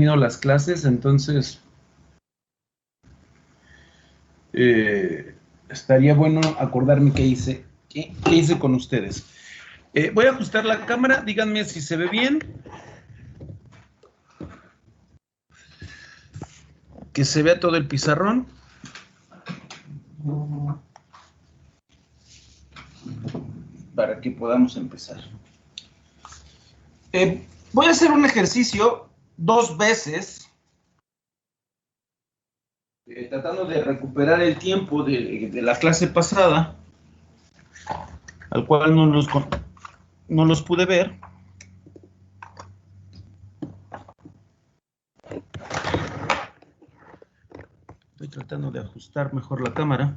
tenido las clases, entonces estaría bueno acordarme qué hice con ustedes. Voy a ajustar la cámara, díganme si se ve bien. Que se vea todo el pizarrón. Para que podamos empezar. Voy a hacer un ejercicio 2 veces. Tratando de recuperar el tiempo de la clase pasada. Al cual no los pude ver. Estoy tratando de ajustar mejor la cámara.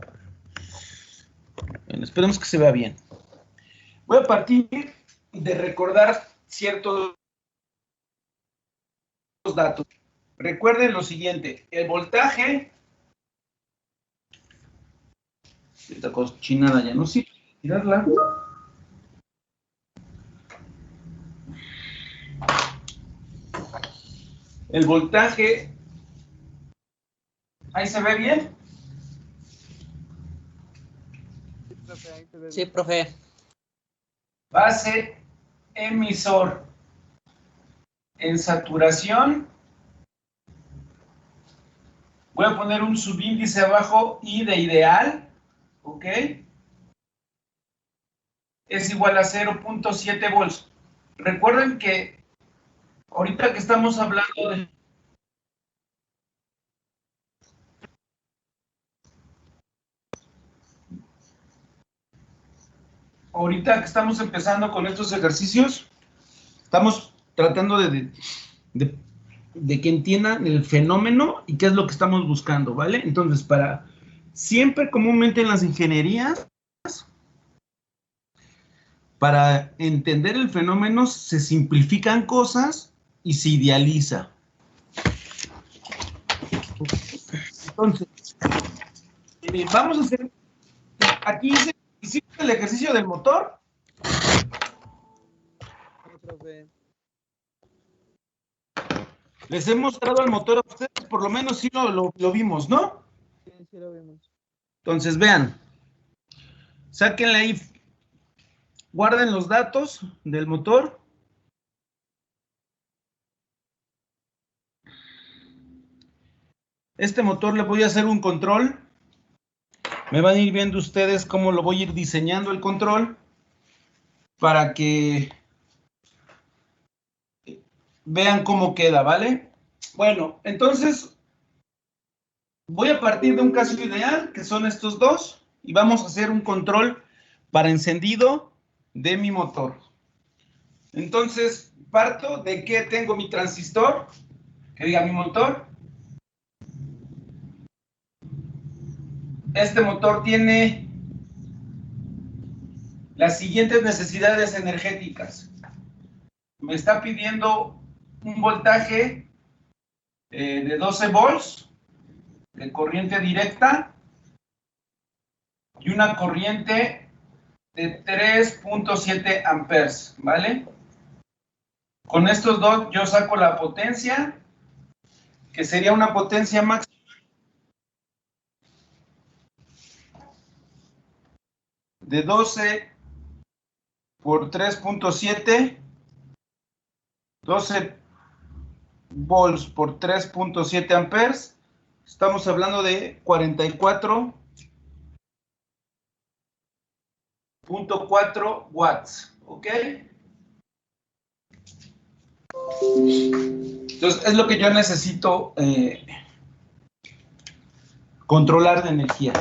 Bueno, esperemos que se vea bien. Voy a partir de recordar ciertos datos. Recuerden lo siguiente, el voltaje, esta cochinada ya no sirve, tirarla. El voltaje, ¿ahí se ve bien? Sí, profe. Base emisor en saturación. Voy a poner un subíndice abajo, I de ideal, ¿ok? Es igual a 0.7 volts. Recuerden que ahorita que estamos hablando de... Ahorita que estamos empezando con estos ejercicios, estamos tratando de que entiendan el fenómeno y qué es lo que estamos buscando, ¿vale? Entonces, siempre comúnmente en las ingenierías, para entender el fenómeno se simplifican cosas y se idealiza. Entonces, vamos a hacer, aquí hicimos el ejercicio del motor. Les he mostrado el motor a ustedes, por lo menos sí lo vimos, ¿no? Sí, sí lo vimos. Entonces, vean, sáquenle ahí, guarden los datos del motor. Este motor le voy a hacer un control. Me van a ir viendo ustedes cómo lo voy a ir diseñando el control para que vean cómo queda, ¿vale? Bueno, entonces voy a partir de un caso ideal, que son estos dos, y vamos a hacer un control para encendido de mi motor. Entonces, parto de que tengo mi transistor, que diga mi motor. Este motor tiene las siguientes necesidades energéticas. Me está pidiendo un voltaje de 12 volts de corriente directa y una corriente de 3.7 amperes, ¿vale? Con estos dos yo saco la potencia, que sería una potencia máxima de 12 por 3.7, 12 volts por 3.7 amperes, estamos hablando de 44.4 watts, ¿ok? Entonces, es lo que yo necesito controlar de energía.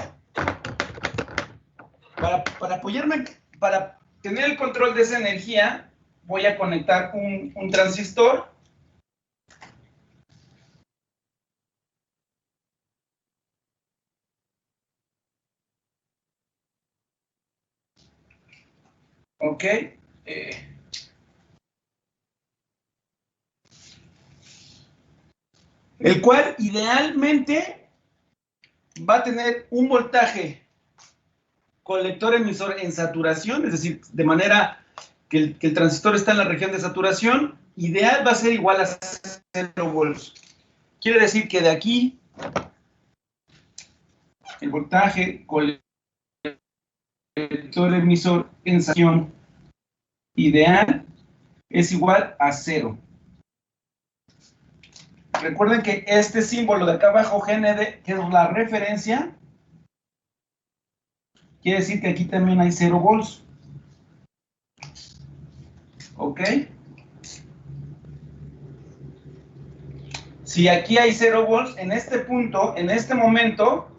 Para apoyarme, para tener el control de esa energía, voy a conectar un transistor. Ok. El cual idealmente va a tener un voltaje colector emisor en saturación, es decir, de manera que el transistor está en la región de saturación ideal va a ser igual a 0 volts. Quiere decir que de aquí, el voltaje colector emisor en sección ideal es igual a 0. Recuerden que este símbolo de acá abajo, GND, que es la referencia, quiere decir que aquí también hay 0 volts. ¿Ok? Si aquí hay 0 volts, en este punto, en este momento,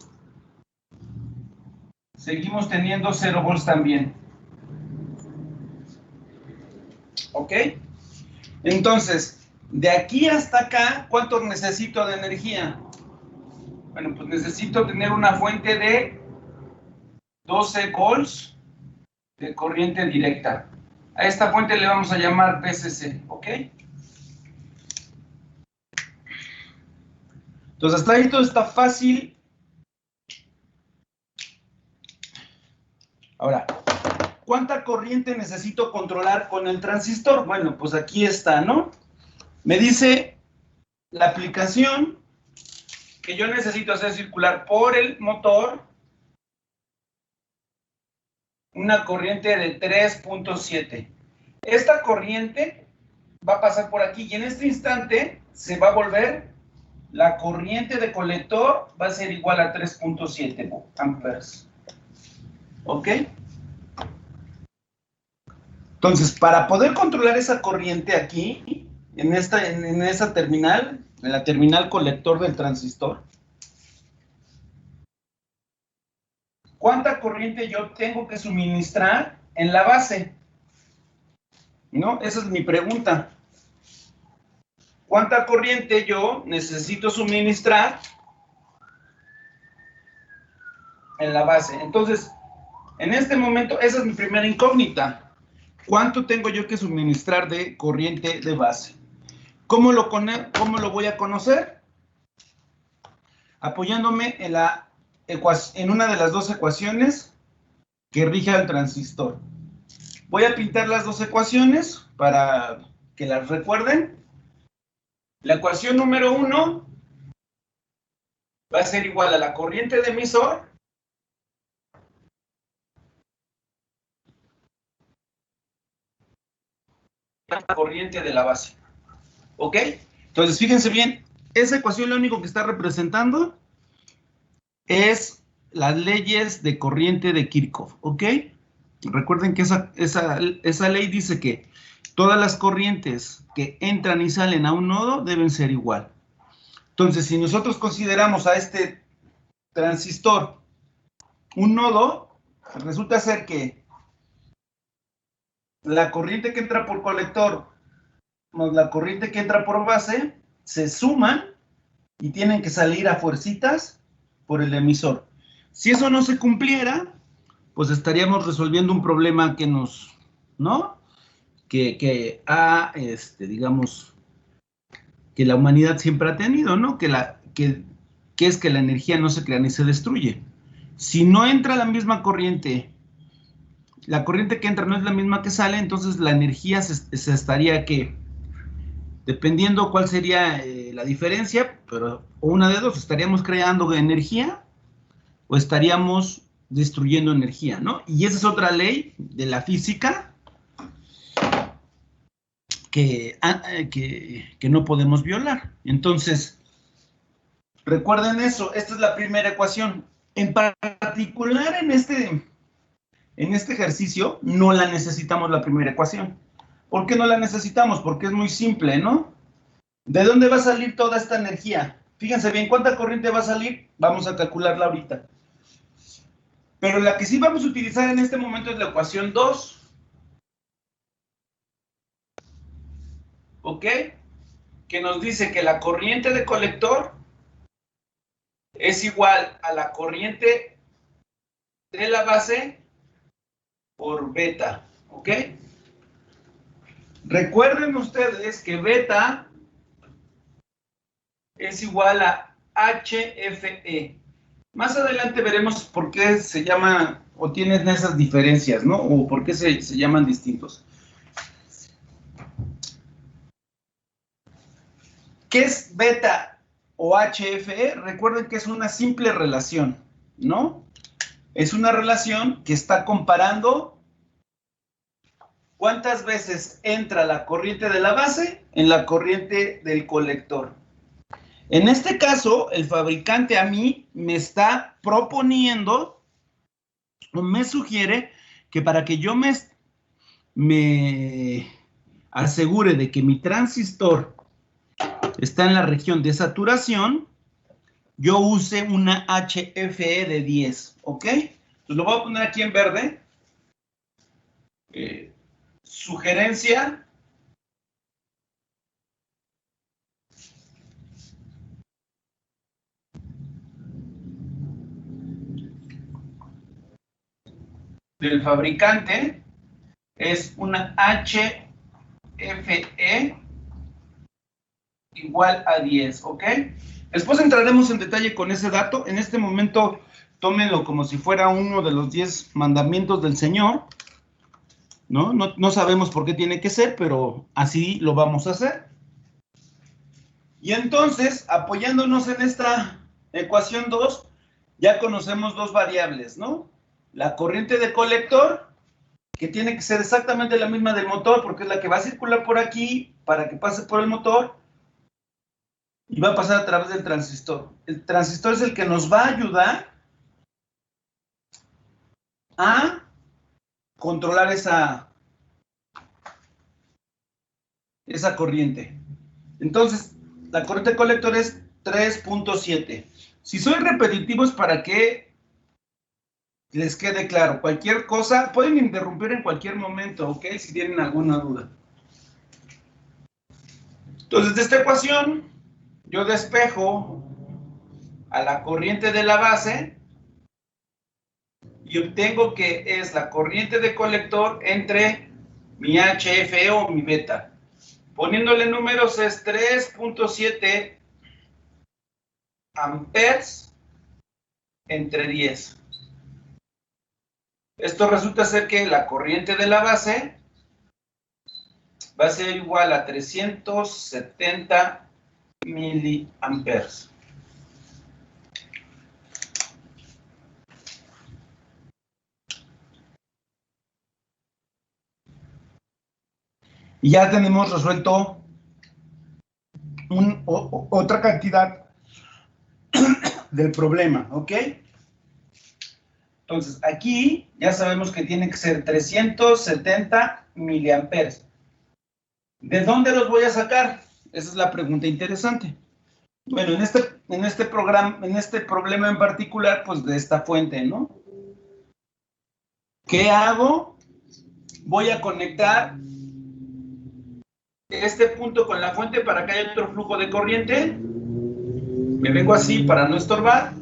seguimos teniendo 0 volts también. ¿Ok? Entonces, de aquí hasta acá, ¿cuánto necesito de energía? Bueno, pues necesito tener una fuente de 12 volts de corriente directa. A esta fuente le vamos a llamar PCC, ¿ok? Entonces, hasta ahí todo está fácil. Ahora, ¿cuánta corriente necesito controlar con el transistor? Bueno, pues aquí está, ¿no? Me dice la aplicación que yo necesito hacer circular por el motor una corriente de 3.7. Esta corriente va a pasar por aquí y en este instante se va a volver, la corriente de colector va a ser igual a 3.7 amperes. ¿Ok? Entonces, para poder controlar esa corriente aquí, en esa terminal, en la terminal colector del transistor, ¿cuánta corriente yo tengo que suministrar en la base? ¿No? Esa es mi pregunta. ¿Cuánta corriente yo necesito suministrar en la base? Entonces, en este momento, esa es mi primera incógnita. ¿Cuánto tengo yo que suministrar de corriente de base? ¿Cómo lo voy a conocer? Apoyándome en una de las dos ecuaciones que rige al transistor. Voy a pintar las dos ecuaciones para que las recuerden. La ecuación número 1 va a ser igual a la corriente de emisor la corriente de la base. ¿Ok? Entonces, fíjense bien, esa ecuación lo único que está representando es las leyes de corriente de Kirchhoff. ¿Ok? Recuerden que esa ley dice que todas las corrientes que entran y salen a un nodo deben ser igual. Entonces, si nosotros consideramos a este transistor un nodo, resulta ser que la corriente que entra por colector más la corriente que entra por base se suman y tienen que salir a fuercitas por el emisor. Si eso no se cumpliera, pues estaríamos resolviendo un problema que nos, ¿no? Digamos, que la humanidad siempre ha tenido, ¿no? Que es que la energía no se crea ni se destruye. Si no entra la misma corriente, la corriente que entra no es la misma que sale, entonces la energía se estaría que, dependiendo cuál sería la diferencia, pero una de dos, estaríamos creando energía o estaríamos destruyendo energía, ¿no? Y esa es otra ley de la física que no podemos violar. Entonces, recuerden eso, esta es la primera ecuación. En particular, en este ejercicio, no la necesitamos la primera ecuación. ¿Por qué no la necesitamos? Porque es muy simple, ¿no? ¿De dónde va a salir toda esta energía? Fíjense bien, ¿cuánta corriente va a salir? Vamos a calcularla ahorita. Pero la que sí vamos a utilizar en este momento es la ecuación 2. ¿Ok? Que nos dice que la corriente de colector es igual a la corriente de la base por beta. ¿Ok? Recuerden ustedes que beta es igual a HFE. Más adelante veremos por qué se llama o tienen esas diferencias, ¿no? O por qué se llaman distintos. ¿Qué es beta o HFE? Recuerden que es una simple relación, ¿no? Es una relación que está comparando cuántas veces entra la corriente de la base en la corriente del colector. En este caso, el fabricante a mí me está proponiendo o me sugiere que para que yo me asegure de que mi transistor está en la región de saturación, yo use una HFE de 10, ¿ok? Entonces lo voy a poner aquí en verde. Sugerencia. Del fabricante es una HFE igual a 10, ¿ok? Después entraremos en detalle con ese dato. En este momento, tómenlo como si fuera uno de los 10 mandamientos del Señor, ¿no? No sabemos por qué tiene que ser, pero así lo vamos a hacer. Y entonces, apoyándonos en esta ecuación 2, ya conocemos dos variables, ¿no? La corriente de colector, que tiene que ser exactamente la misma del motor, porque es la que va a circular por aquí para que pase por el motor y va a pasar a través del transistor. El transistor es el que nos va a ayudar a controlar esa corriente. Entonces, la corriente de colector es 3.7. Si soy repetitivo es para que les quede claro. Cualquier cosa, pueden interrumpir en cualquier momento, ¿ok? Si tienen alguna duda. Entonces, de esta ecuación, yo despejo a la corriente de la base y obtengo que es la corriente de colector entre mi HFE o mi beta. Poniéndole números es 3.7 amperes entre 10. Esto resulta ser que la corriente de la base va a ser igual a 370 miliamperes. Y ya tenemos resuelto otra cantidad del problema, ¿ok? Entonces, aquí ya sabemos que tiene que ser 370 miliamperes. ¿De dónde los voy a sacar? Esa es la pregunta interesante. Bueno, en este problema en particular, pues de esta fuente, ¿no? ¿Qué hago? Voy a conectar este punto con la fuente para que haya otro flujo de corriente. Me vengo así para no estorbar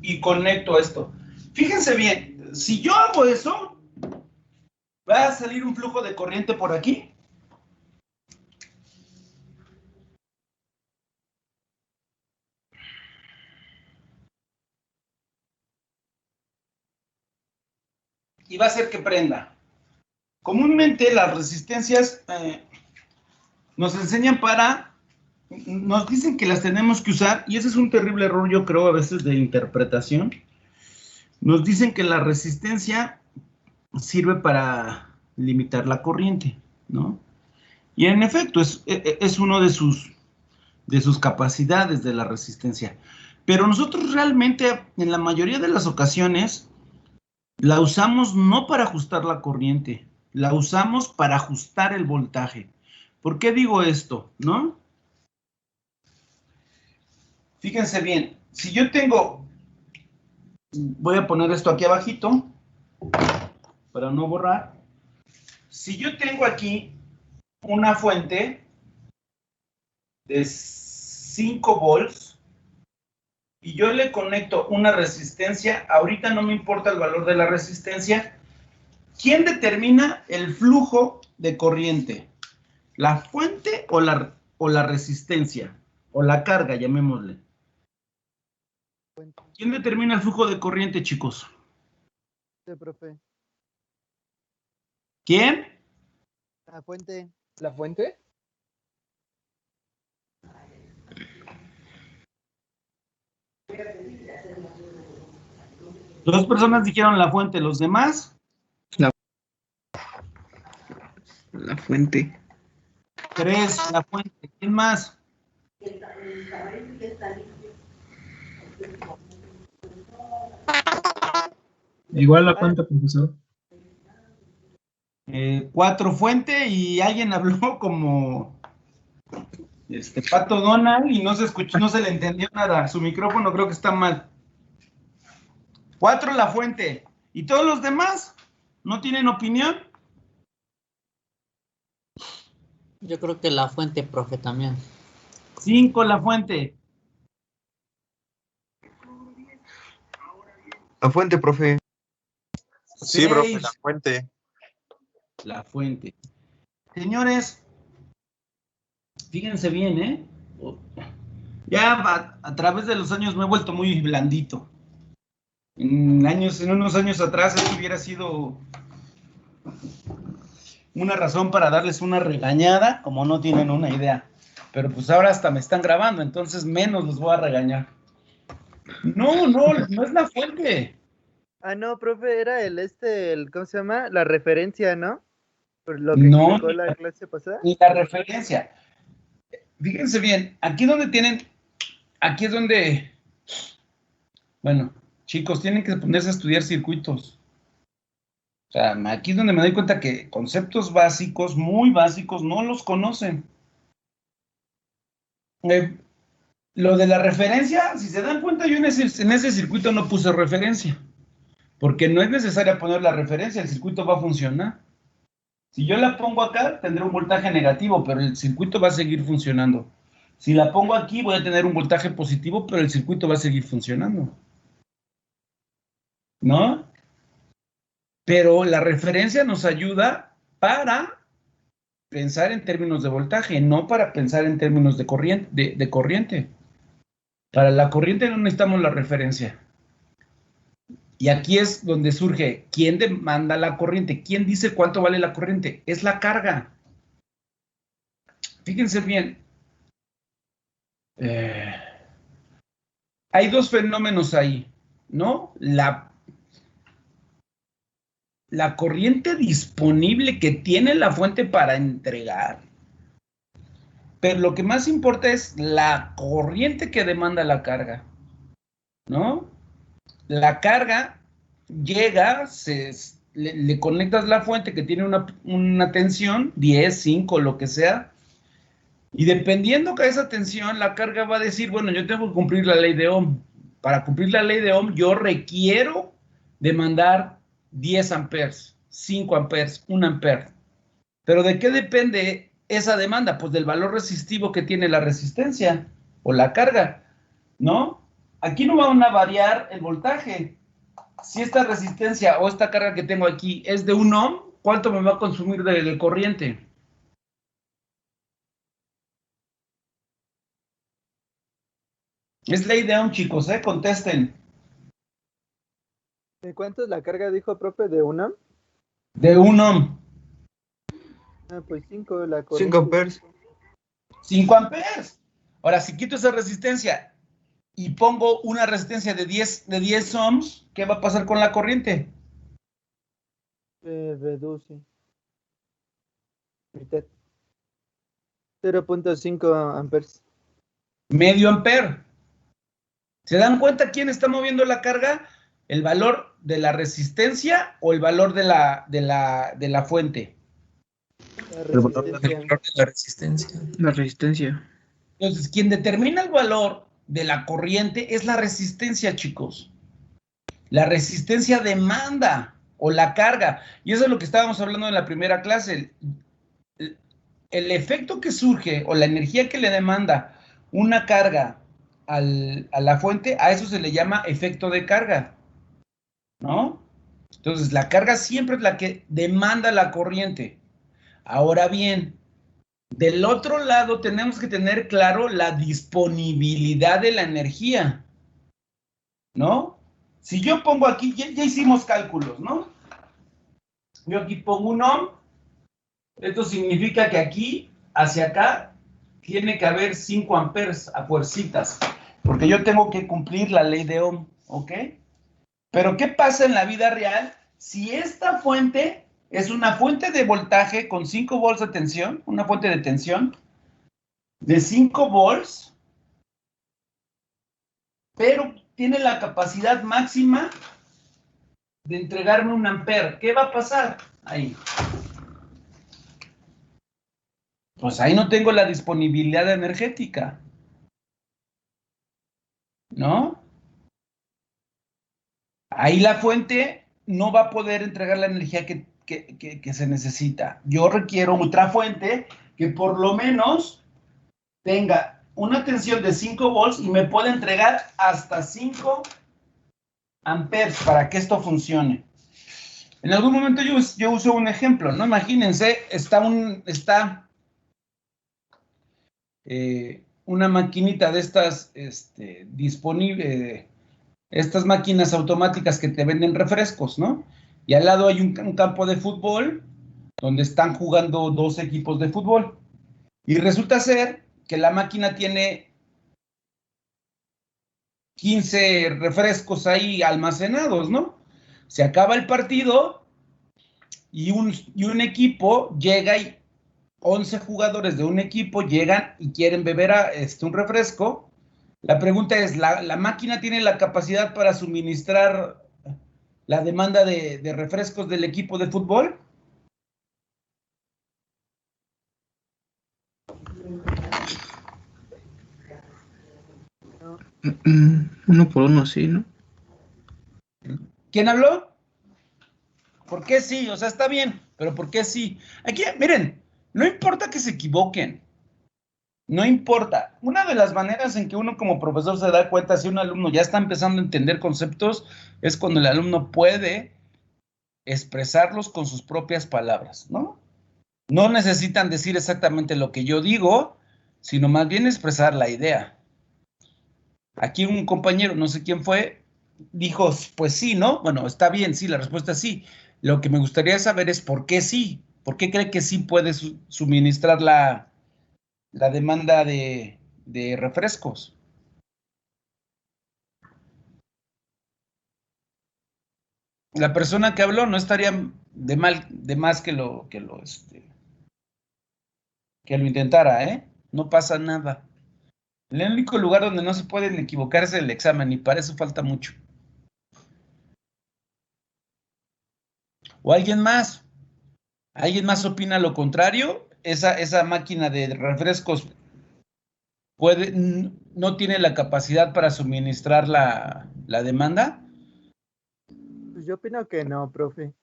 y conecto esto. Fíjense bien, si yo hago eso, va a salir un flujo de corriente por aquí. Y va a hacer que prenda. Comúnmente las resistencias nos enseñan nos dicen que las tenemos que usar, y ese es un terrible error, yo creo, a veces de interpretación. Nos dicen que la resistencia sirve para limitar la corriente, ¿no? Y en efecto, es uno de sus capacidades de la resistencia. Pero nosotros realmente, en la mayoría de las ocasiones, la usamos no para ajustar la corriente, la usamos para ajustar el voltaje. ¿Por qué digo esto? ¿No? Fíjense bien, si yo tengo, voy a poner esto aquí abajito, para no borrar. Si yo tengo aquí una fuente de 5 volts y yo le conecto una resistencia, ahorita no me importa el valor de la resistencia, ¿quién determina el flujo de corriente? ¿La fuente o la resistencia? O la carga, llamémosle. ¿Quién determina el flujo de corriente, chicos? Sí, profe. ¿Quién? La fuente. ¿La fuente? Dos personas dijeron la fuente, los demás. La fuente. Tres, la fuente. ¿Quién más? Igual la fuente, profesor. Cuatro, fuente, y alguien habló como Pato Donald y no se escuchó, no se le entendió nada. Su micrófono creo que está mal. Cuatro, la fuente. ¿Y todos los demás no tienen opinión? Yo creo que la fuente, profe, también. Cinco, la fuente. La fuente, profe. Sí, profe, Seis, la fuente. la fuente. Señores, fíjense bien, ¿eh? Ya a través de los años me he vuelto muy blandito. En unos años atrás esto hubiera sido una razón para darles una regañada, como no tienen una idea. Pero pues ahora hasta me están grabando, entonces menos los voy a regañar. No es la fuente. Ah, no, profe, era ¿cómo se llama? La referencia, ¿no? Por lo que No, explicó la clase pasada. ni la referencia. Fíjense bien, aquí es donde, bueno, chicos, tienen que ponerse a estudiar circuitos. O sea, aquí es donde me doy cuenta que conceptos básicos, muy básicos, no los conocen. Lo de la referencia, si se dan cuenta, yo en ese circuito no puse referencia, porque no es necesario poner la referencia, el circuito va a funcionar. Si yo la pongo acá, tendré un voltaje negativo, pero el circuito va a seguir funcionando. Si la pongo aquí, voy a tener un voltaje positivo, pero el circuito va a seguir funcionando. ¿No? Pero la referencia nos ayuda para pensar en términos de voltaje, no para pensar en términos de corriente. Para la corriente no necesitamos la referencia. Y aquí es donde surge, ¿quién demanda la corriente? ¿Quién dice cuánto vale la corriente? Es la carga. Fíjense bien. Hay dos fenómenos ahí, ¿no? La corriente disponible que tiene la fuente para entregar. Pero lo que más importa es la corriente que demanda la carga, ¿no? La carga llega, le conectas la fuente que tiene una tensión, 10, 5, lo que sea, y dependiendo de esa tensión, la carga va a decir, bueno, yo tengo que cumplir la ley de Ohm. Para cumplir la ley de Ohm, yo requiero demandar 10 amperes, 5 amperes, 1 ampere. ¿Pero de qué depende esa demanda? Pues del valor resistivo que tiene la resistencia o la carga, ¿no? Aquí no van a variar el voltaje. Si esta resistencia o esta carga que tengo aquí es de 1 ohm, ¿cuánto me va a consumir de corriente? Es ley de Ohm, chicos, contesten. ¿De cuánto es la carga, dijo profe, de una? De 1 ohm. Ah, pues 5, la 5 corriente. amperes. 5 amperes. Ahora, si quito esa resistencia y pongo una resistencia de 10 ohms, ¿qué va a pasar con la corriente? Reduce. Mitad. 0.5 amperes. Medio ampere. ¿Se dan cuenta quién está moviendo la carga? ¿El valor de la resistencia o el valor de la fuente? La resistencia. La resistencia. Entonces, quien determina el valor de la corriente es la resistencia, chicos. La resistencia demanda o la carga. Y eso es lo que estábamos hablando en la primera clase. El efecto que surge o la energía que le demanda una carga a la fuente, a eso se le llama efecto de carga, ¿no? Entonces, la carga siempre es la que demanda la corriente. Ahora bien, del otro lado tenemos que tener claro la disponibilidad de la energía, ¿no? Si yo pongo aquí, ya hicimos cálculos, ¿no? Yo aquí pongo un ohm, esto significa que aquí, hacia acá, tiene que haber 5 amperes a fuercitas, porque yo tengo que cumplir la ley de Ohm, ¿ok? Pero ¿qué pasa en la vida real si esta fuente es una fuente de voltaje con 5 volts de tensión, una fuente de tensión de 5 volts, pero tiene la capacidad máxima de entregarme 1 ampere? ¿Qué va a pasar ahí? Pues ahí no tengo la disponibilidad energética, ¿no? Ahí la fuente no va a poder entregar la energía que se necesita. Yo requiero otra fuente que por lo menos tenga una tensión de 5 volts y me pueda entregar hasta 5 amperes para que esto funcione. En algún momento yo uso un ejemplo, ¿no? Imagínense, está una maquinita de estas disponible, estas máquinas automáticas que te venden refrescos, ¿no? Y al lado hay un campo de fútbol donde están jugando 2 equipos de fútbol. Y resulta ser que la máquina tiene 15 refrescos ahí almacenados, ¿no? Se acaba el partido y un equipo llega y 11 jugadores de un equipo llegan y quieren beber un refresco. La pregunta es, ¿la máquina tiene la capacidad para suministrar la demanda de refrescos del equipo de fútbol? Uno por uno, sí, ¿no? ¿Quién habló? ¿Por qué sí? O sea, está bien, pero ¿por qué sí? Aquí, miren, no importa que se equivoquen. No importa. Una de las maneras en que uno como profesor se da cuenta si un alumno ya está empezando a entender conceptos es cuando el alumno puede expresarlos con sus propias palabras, ¿no? No necesitan decir exactamente lo que yo digo, sino más bien expresar la idea. Aquí un compañero, no sé quién fue, dijo, pues sí, ¿no? Bueno, está bien, sí, la respuesta es sí. Lo que me gustaría saber es por qué sí. ¿Por qué cree que sí puede suministrar la demanda de refrescos? La persona que habló no estaría de más que lo intentara, ¿eh? No pasa nada. El único lugar donde no se pueden equivocar es el examen y para eso falta mucho. ¿O alguien más? ¿Alguien más opina lo contrario? Esa máquina de refrescos no tiene la capacidad para suministrar la demanda. Pues yo opino que no, profe.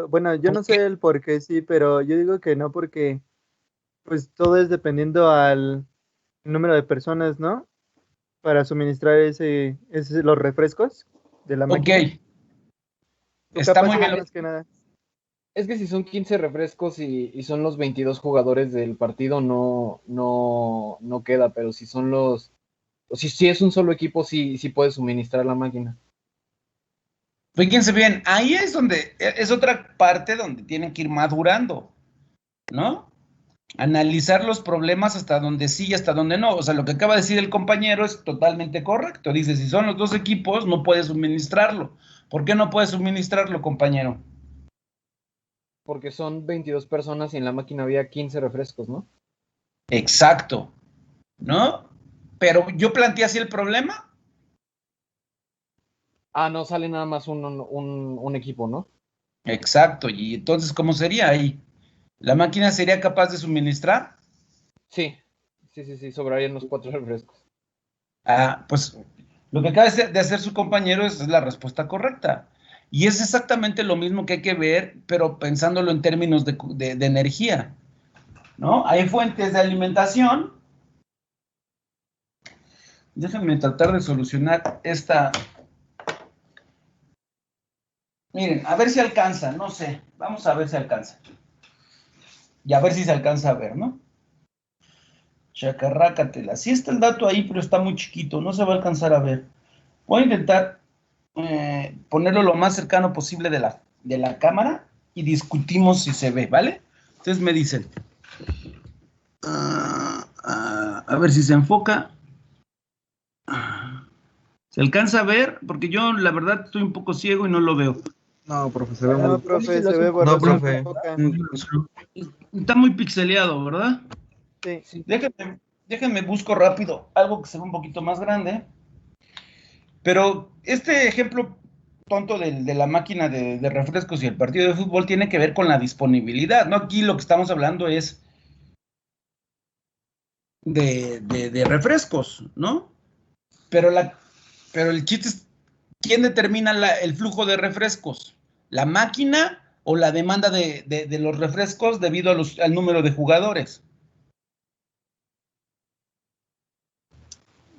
Bueno, yo no sé el por qué sí, pero yo digo que no porque pues todo es dependiendo al número de personas, ¿no? Para suministrar los refrescos de la máquina. Ok. Está muy bien. Más que nada. Es que si son 15 refrescos y son los 22 jugadores del partido, no queda, pero si son si es un solo equipo, sí puede suministrar la máquina. Fíjense bien, ahí es donde, es otra parte donde tienen que ir madurando, ¿no? Analizar los problemas hasta donde sí y hasta donde no. O sea, lo que acaba de decir el compañero es totalmente correcto. Dice, si son los 2 equipos, no puede suministrarlo. ¿Por qué no puede suministrarlo, compañero? Porque son 22 personas y en la máquina había 15 refrescos, ¿no? Exacto, ¿no? Pero yo planteé así el problema. No, sale nada más un equipo, ¿no? Exacto, y entonces, ¿cómo sería ahí? ¿La máquina sería capaz de suministrar? Sí, sobrarían los 4 refrescos. Pues lo que acaba de hacer su compañero es la respuesta correcta. Y es exactamente lo mismo que hay que ver, pero pensándolo en términos de energía, ¿no? Hay fuentes de alimentación. Déjenme tratar de solucionar esta. Miren, a ver si alcanza, no sé. Vamos a ver si alcanza. Y a ver si se alcanza a ver, ¿no? Chacarrácatela. Sí está el dato ahí, pero está muy chiquito, no se va a alcanzar a ver. Voy a intentar ponerlo lo más cercano posible de la cámara y discutimos si se ve, ¿vale? Ustedes me dicen. A ver si se enfoca. ¿Se alcanza a ver? Porque yo, la verdad, estoy un poco ciego y no lo veo. No, profe, se ve No, muy... profe, se ve No, borroso. profe. Está muy pixeleado, ¿verdad? Sí. Déjenme busco rápido algo que se ve un poquito más grande. Pero este ejemplo tonto de la máquina de refrescos y el partido de fútbol tiene que ver con la disponibilidad, ¿no? Aquí lo que estamos hablando es de refrescos, ¿no? Pero el chiste es, ¿quién determina el flujo de refrescos? ¿La máquina o la demanda de los refrescos debido al número de jugadores?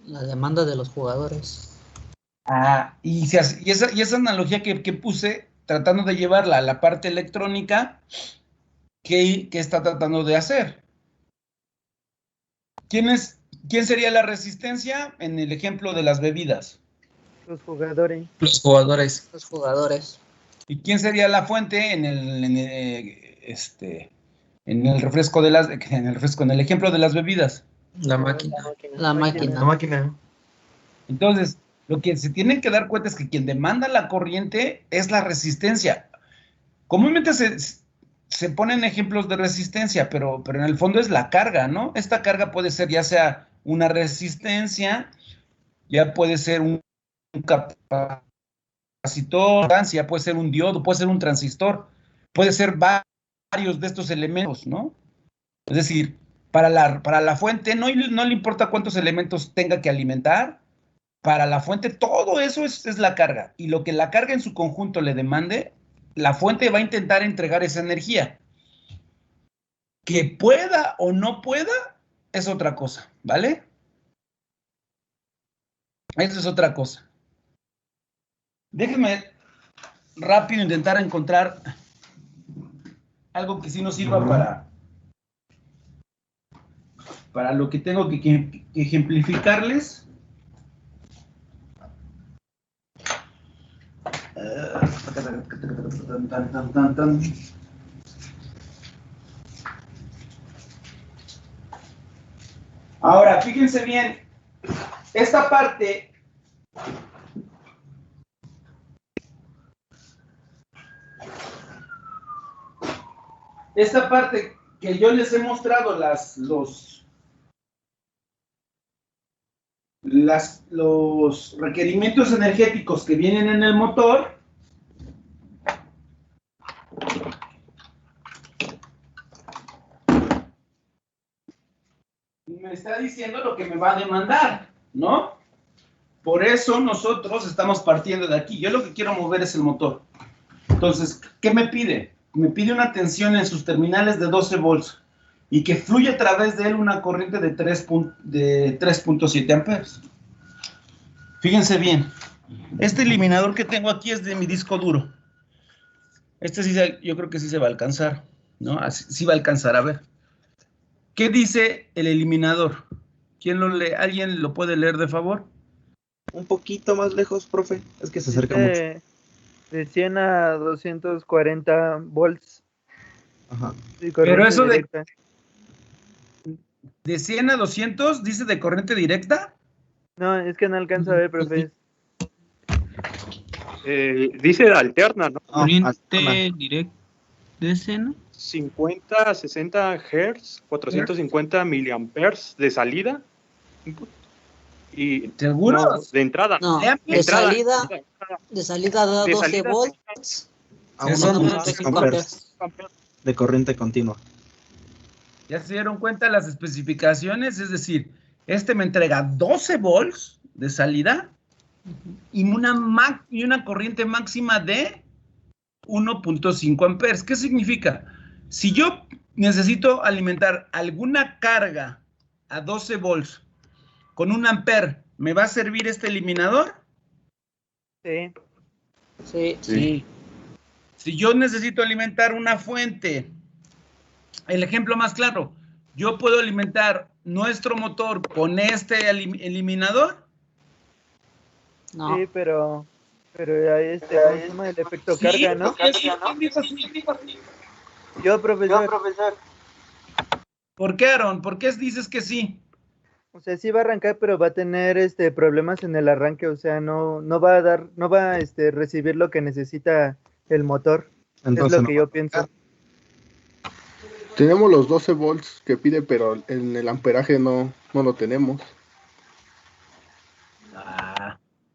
La demanda de los jugadores. Y esa analogía que puse, tratando de llevarla a la parte electrónica, ¿qué está tratando de hacer? ¿Quién sería la resistencia en el ejemplo de las bebidas? Los jugadores. Los jugadores. Los jugadores. ¿Y quién sería la fuente en el refresco en el ejemplo de las bebidas? La máquina. La máquina. La máquina. Entonces, lo que se tienen que dar cuenta es que quien demanda la corriente es la resistencia. Comúnmente se ponen ejemplos de resistencia, pero en el fondo es la carga, ¿no? Esta carga puede ser ya sea una resistencia, ya puede ser un capacitor, ya puede ser un diodo, puede ser un transistor, puede ser varios de estos elementos, ¿no? Es decir, para la fuente no le importa cuántos elementos tenga que alimentar. Para la fuente, todo eso es la carga. Y lo que la carga en su conjunto le demande, la fuente va a intentar entregar esa energía. Que pueda o no pueda, es otra cosa, ¿vale? Eso es otra cosa. Déjenme rápido intentar encontrar algo que sí nos sirva para lo que tengo que ejemplificarles. Ahora, fíjense bien, esta parte que yo les he mostrado los requerimientos energéticos que vienen en el motor, me está diciendo lo que me va a demandar, ¿no? Por eso nosotros estamos partiendo de aquí. Yo lo que quiero mover es el motor. Entonces, ¿qué me pide? Me pide una tensión en sus terminales de 12 volts y que fluya a través de él una corriente de 3.7 amperes. Fíjense bien, este eliminador que tengo aquí es de mi disco duro. Este sí, yo creo que sí se va a alcanzar, ¿no? Así, sí va a alcanzar a ver. ¿Qué dice el eliminador? ¿Quién lo lee? ¿Alguien lo puede leer de favor? Un poquito más lejos, profe. Es que se acerca mucho. De 100 a 240 volts. Ajá. Pero eso directa. ¿De 100 a 200 dice de corriente directa? No, es que no alcanza a ver, profe. Dice alterna, ¿no? Corriente directa de escena. 50 a 60 Hz, 450 miliamperes de salida. Y ¿Seguro? No, de entrada. No, de salida da 12 volts. A 1.5 amperes de corriente continua. ¿Ya se dieron cuenta las especificaciones? Es decir, este me entrega 12 volts de salida y una corriente máxima de 1.5 amperes. ¿Qué significa? Si yo necesito alimentar alguna carga a 12 volts con 1 amper, ¿me va a servir este eliminador? Sí. Sí. Si yo necesito alimentar una fuente, el ejemplo más claro, ¿yo puedo alimentar nuestro motor con este eliminador? No. Sí, pero ahí ¿cómo se llama? El efecto carga, ¿no? Yo, profesor. ¿Por qué, Aaron? ¿Por qué dices que sí? O sea, sí va a arrancar, pero va a tener problemas en el arranque, o sea, no va a recibir lo que necesita el motor. Entonces, es lo no que va yo a pienso. arrancar. Tenemos los 12 volts que pide, pero en el amperaje no lo tenemos.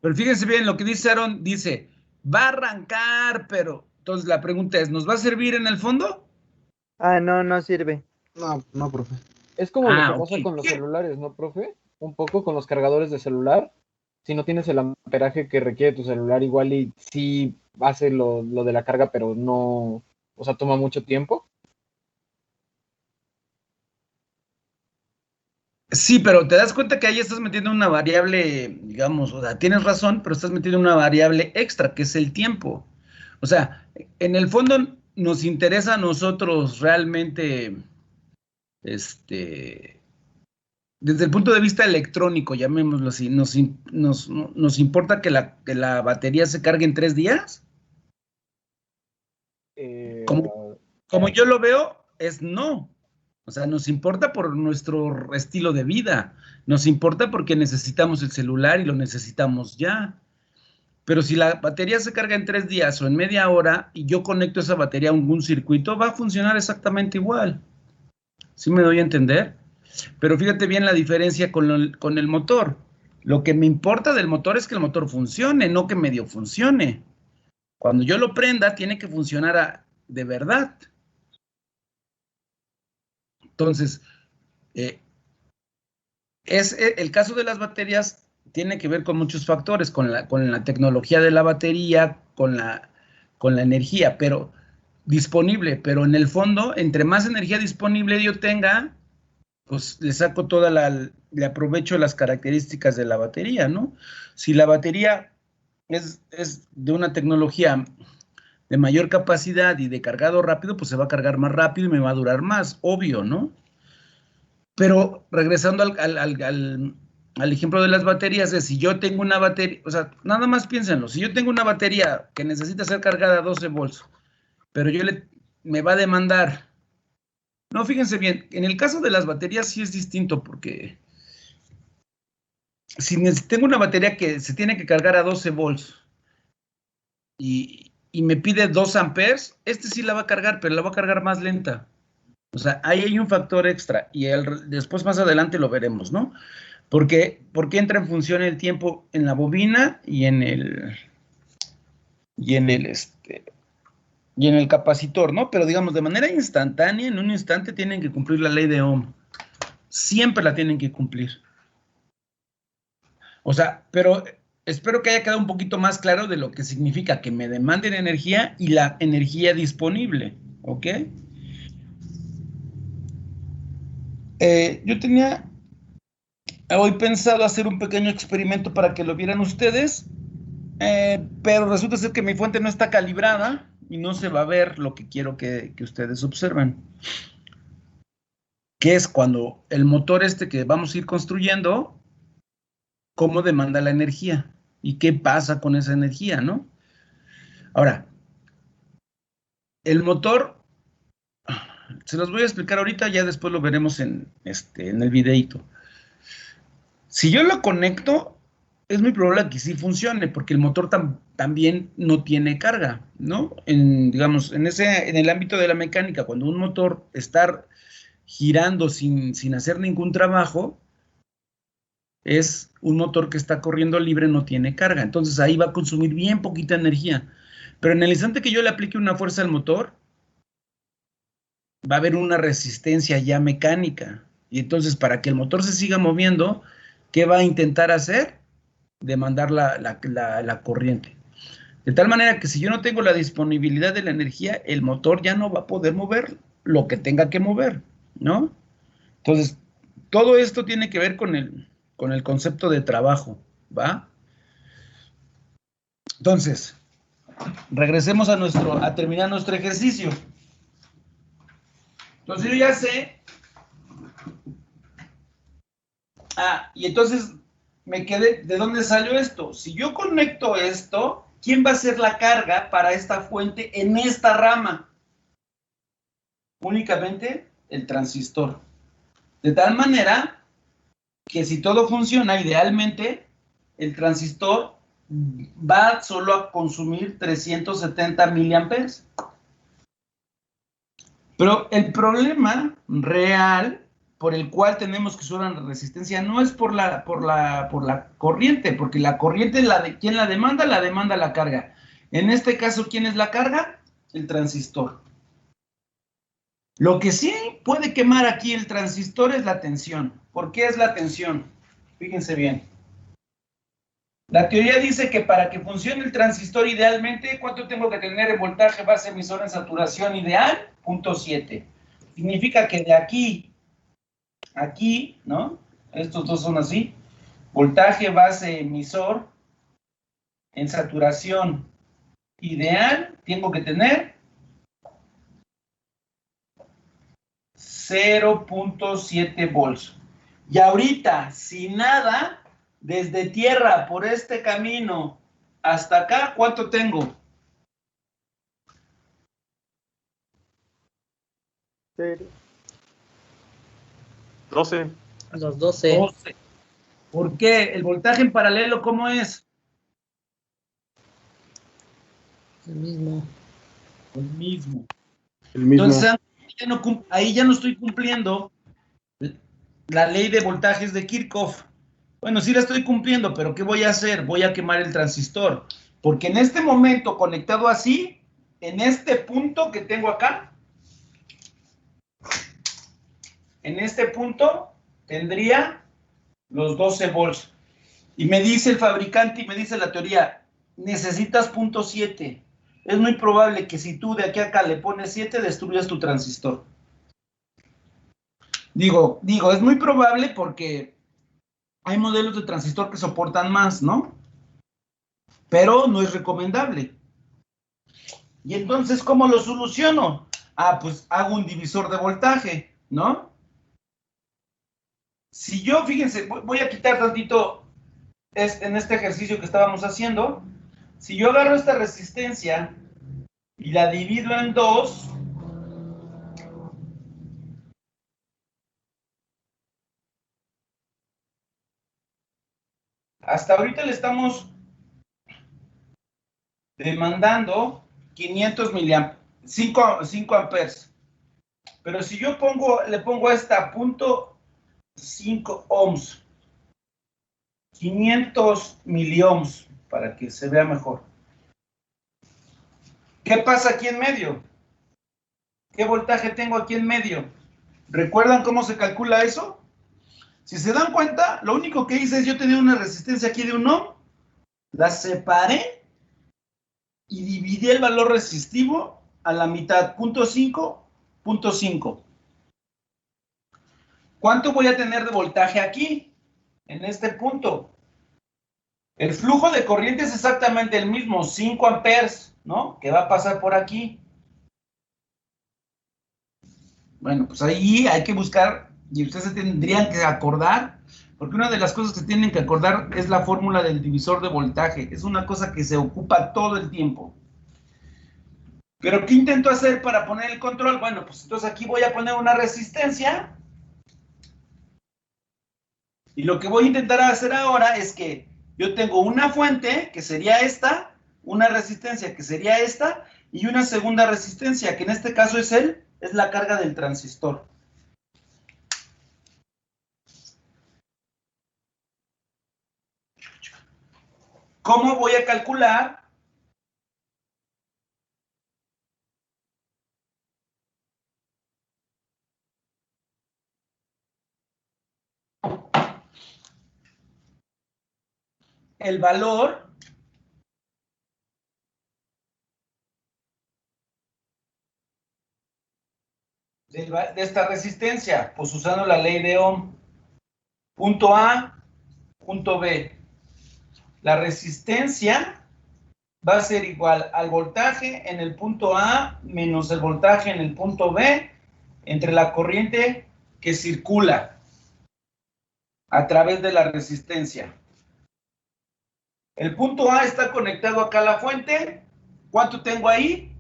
Pero fíjense bien, lo que dice Aaron, dice, va a arrancar, pero... Entonces la pregunta es, ¿nos va a servir en el fondo? No sirve. No, profe. Es como lo que pasa ok. con los celulares, ¿no, profe? Un poco con los cargadores de celular. Si no tienes el amperaje que requiere tu celular, igual y sí hace lo de la carga, pero no, o sea, toma mucho tiempo. Sí, pero te das cuenta que ahí estás metiendo una variable, digamos, o sea, tienes razón, pero estás metiendo una variable extra, que es el tiempo. O sea, en el fondo nos interesa a nosotros realmente, desde el punto de vista electrónico, llamémoslo así, nos importa que la batería se cargue en 3 días. Como yo lo veo, es no. O sea, nos importa por nuestro estilo de vida, nos importa porque necesitamos el celular y lo necesitamos ya. Pero si la batería se carga en 3 días o en media hora y yo conecto esa batería a algún circuito, va a funcionar exactamente igual. ¿Sí me doy a entender? Pero fíjate bien la diferencia con el motor. Lo que me importa del motor es que el motor funcione, no que medio funcione. Cuando yo lo prenda, tiene que funcionar de verdad. Entonces, el caso de las baterías tiene que ver con muchos factores, con la tecnología de la batería, con la energía, pero disponible, pero en el fondo, entre más energía disponible yo tenga, pues le saco le aprovecho las características de la batería, ¿no? Si la batería es de una tecnología de mayor capacidad y de cargado rápido, pues se va a cargar más rápido y me va a durar más, obvio, ¿no? Pero regresando al ejemplo de las baterías, es si yo tengo una batería, o sea, nada más piénsenlo, si yo tengo una batería que necesita ser cargada a 12 volts, pero me va a demandar, no, fíjense bien, en el caso de las baterías sí es distinto, porque si tengo una batería que se tiene que cargar a 12 volts y me pide 2 amperes, sí la va a cargar, pero la va a cargar más lenta. O sea, ahí hay un factor extra y después más adelante lo veremos, ¿no? Porque entra en función el tiempo en la bobina y en el capacitor, ¿no? Pero digamos, de manera instantánea, en un instante tienen que cumplir la ley de Ohm. Siempre la tienen que cumplir. O sea, pero espero que haya quedado un poquito más claro de lo que significa que me demanden energía y la energía disponible, ¿ok? Yo tenía hoy pensado hacer un pequeño experimento para que lo vieran ustedes, pero resulta ser que mi fuente no está calibrada y no se va a ver lo que quiero que ustedes observen, que es cuando el motor que vamos a ir construyendo, cómo demanda la energía y qué pasa con esa energía, ¿no? Ahora, el motor, se los voy a explicar ahorita, ya después lo veremos en el videíto. Si yo lo conecto, es muy probable que sí funcione, porque el motor también no tiene carga, ¿no? Digamos, en el ámbito de la mecánica, cuando un motor está girando sin hacer ningún trabajo, es un motor que está corriendo libre, no tiene carga. Entonces ahí va a consumir bien poquita energía. Pero en el instante que yo le aplique una fuerza al motor, va a haber una resistencia ya mecánica. Y entonces, para que el motor se siga moviendo, ¿qué va a intentar hacer? Demandar la corriente. De tal manera que si yo no tengo la disponibilidad de la energía, el motor ya no va a poder mover lo que tenga que mover, ¿no? Entonces, todo esto tiene que ver con el concepto de trabajo, ¿va? Entonces, regresemos a terminar nuestro ejercicio. Entonces yo ya sé. Y entonces me quedé, ¿de dónde salió esto? Si yo conecto esto, ¿quién va a hacer la carga para esta fuente en esta rama? Únicamente el transistor. De tal manera que si todo funciona idealmente, el transistor va solo a consumir 370 miliamperes. Pero el problema real por el cual tenemos que usar una resistencia no es por la corriente, porque la corriente, ¿quién la demanda? La demanda la carga. En este caso, ¿quién es la carga? El transistor. Lo que sí puede quemar aquí el transistor es la tensión. ¿Por qué es la tensión? Fíjense bien. La teoría dice que para que funcione el transistor idealmente, ¿cuánto tengo que tener el voltaje base emisor en saturación ideal? 0.7. Significa que de aquí, ¿no? Estos dos son así. Voltaje base emisor en saturación ideal, tengo que tener 0.7 volts. Y ahorita, sin nada, desde tierra por este camino hasta acá, ¿cuánto tengo? 12. Los 12. 12. ¿Por qué? El voltaje en paralelo, ¿cómo es? El mismo. El mismo. El mismo. Entonces, ahí ya no estoy cumpliendo la ley de voltajes de Kirchhoff. Bueno, sí la estoy cumpliendo, pero ¿qué voy a hacer? Voy a quemar el transistor. Porque en este momento, conectado así, en este punto que tengo acá, en este punto tendría los 12 volts. Y me dice el fabricante y me dice la teoría, necesitas 0.7. Es muy probable que si tú de aquí a acá le pones 7, destruyas tu transistor. Digo, es muy probable porque hay modelos de transistor que soportan más, ¿no? Pero no es recomendable. Y entonces, ¿cómo lo soluciono? Ah, pues hago un divisor de voltaje, ¿no? Si yo, fíjense, voy a quitar tantito en este ejercicio que estábamos haciendo. Si yo agarro esta resistencia y la divido en 2, hasta ahorita le estamos demandando 500 miliamperes, 5 amperes. Pero si yo le pongo a esta 0.5 ohms, 500 miliohms, para que se vea mejor. ¿Qué pasa aquí en medio? ¿Qué voltaje tengo aquí en medio? ¿Recuerdan cómo se calcula eso? Si se dan cuenta, lo único que hice es yo tenía una resistencia aquí de 1 ohm, la separé y dividí el valor resistivo a la mitad, 0.5, 0.5. ¿Cuánto voy a tener de voltaje aquí, en este punto? El flujo de corriente es exactamente el mismo, 5 amperes, ¿no? Que va a pasar por aquí. Bueno, pues ahí hay que buscar, y ustedes se tendrían que acordar, porque una de las cosas que tienen que acordar es la fórmula del divisor de voltaje. Es una cosa que se ocupa todo el tiempo. ¿Pero qué intento hacer para poner el control? Bueno, pues entonces aquí voy a poner una resistencia. Y lo que voy a intentar hacer ahora es que yo tengo una fuente, que sería esta, una resistencia, que sería esta, y una segunda resistencia, que en este caso es la carga del transistor. ¿Cómo voy a calcular? El valor de esta resistencia, pues usando la ley de Ohm. Punto A, punto B. La resistencia va a ser igual al voltaje en el punto A menos el voltaje en el punto B entre la corriente que circula a través de la resistencia. El punto A está conectado acá a la fuente. ¿Cuánto tengo ahí?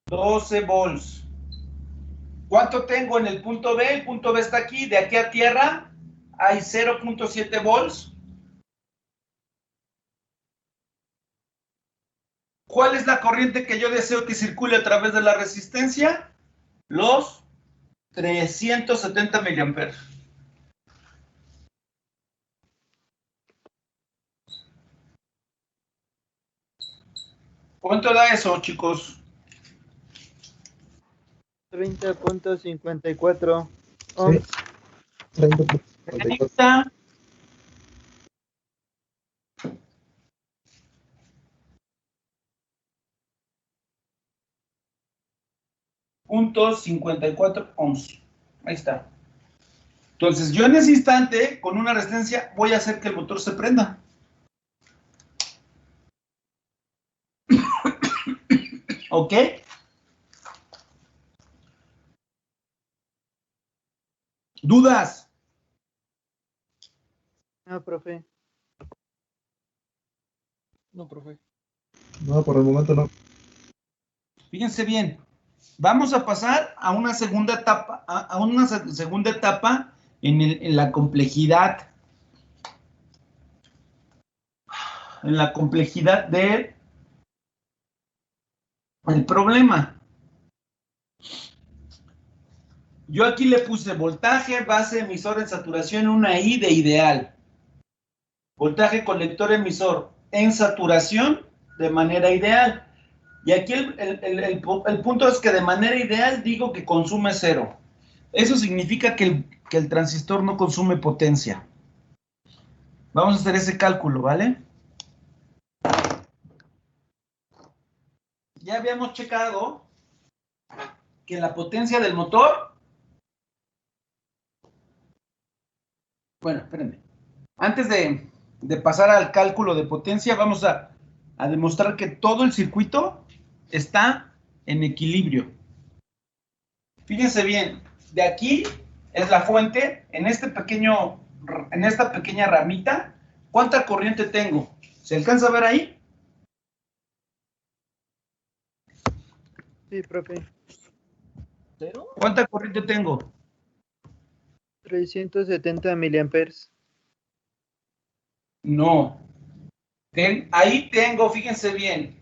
12 volts. ¿Cuánto tengo en el punto B? El punto B está aquí, de aquí a tierra, hay 0.7 volts. ¿Cuál es la corriente que yo deseo que circule a través de la resistencia? Los 370 miliamperes. ¿Cuánto da eso, chicos? 30.54 Sí. ohms. 30.54. 0.54 ohms. Ahí está. Entonces, yo en ese instante, con una resistencia, voy a hacer que el motor se prenda. ¿Ok? ¿Dudas? No, profe. No, profe. No, por el momento no. Fíjense bien. Vamos a pasar a una segunda etapa, en la complejidad. En la complejidad del problema. Yo aquí le puse voltaje, base, emisor en saturación, una I de ideal. Voltaje colector emisor en saturación de manera ideal. Y aquí el punto es que de manera ideal digo que consume 0. Eso significa que el transistor no consume potencia. Vamos a hacer ese cálculo, ¿vale? Ya habíamos checado que la potencia del motor... Bueno, espérenme. Antes de pasar al cálculo de potencia, vamos a demostrar que todo el circuito está en equilibrio. Fíjense bien, de aquí es la fuente, en esta pequeña ramita, ¿cuánta corriente tengo? ¿Se alcanza a ver ahí? Sí, profe. ¿Cero? ¿Cuánta corriente tengo? 370 miliamperes. No. Ahí tengo, fíjense bien,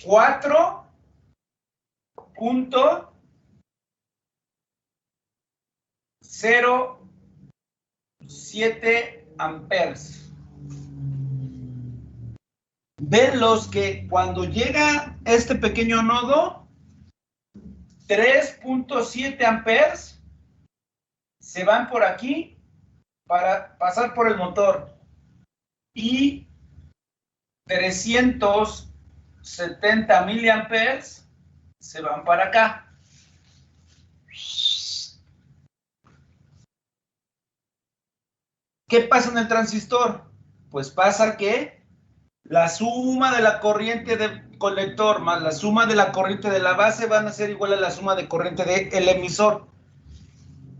4.07 amperes. Ven los que cuando llega este pequeño nodo, 3.7 amperes se van por aquí para pasar por el motor y 370 miliamperes se van para acá. ¿Qué pasa en el transistor? Pues pasa que la suma de la corriente del colector más la suma de la corriente de la base van a ser igual a la suma de corriente del emisor.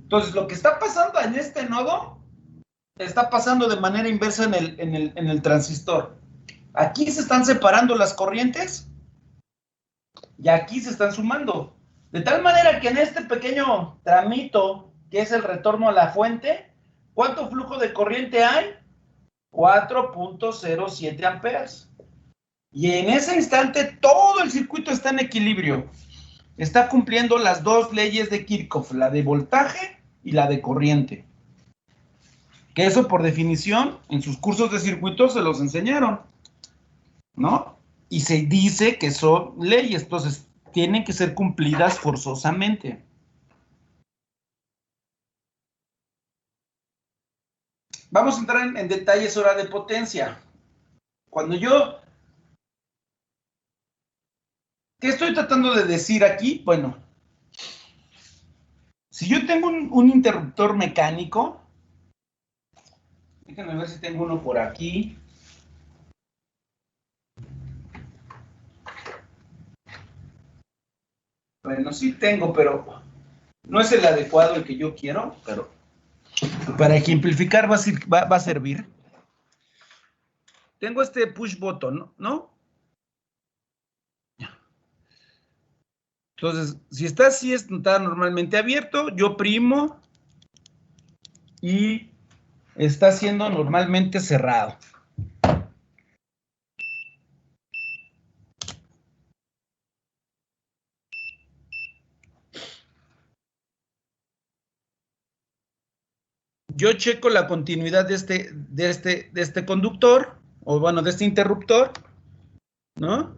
Entonces, lo que está pasando en este nodo está pasando de manera inversa en el transistor. Aquí se están separando las corrientes y aquí se están sumando. De tal manera que en este pequeño tramito, que es el retorno a la fuente, ¿cuánto flujo de corriente hay? 4.07 amperes. Y en ese instante todo el circuito está en equilibrio. Está cumpliendo las dos leyes de Kirchhoff, la de voltaje y la de corriente. Que eso por definición en sus cursos de circuitos se los enseñaron, ¿no? Y se dice que son leyes, entonces tienen que ser cumplidas forzosamente. Vamos a entrar en detalles ahora de potencia. Cuando yo... ¿Qué estoy tratando de decir aquí? Bueno, si yo tengo un interruptor mecánico, déjenme ver si tengo uno por aquí. Bueno, sí tengo, pero no es el adecuado el que yo quiero, pero para ejemplificar va a servir. Tengo este push button, ¿no? Entonces, si está así, está normalmente abierto, yo primo y está siendo normalmente cerrado. Yo checo la continuidad de este conductor, o bueno, de este interruptor, ¿no?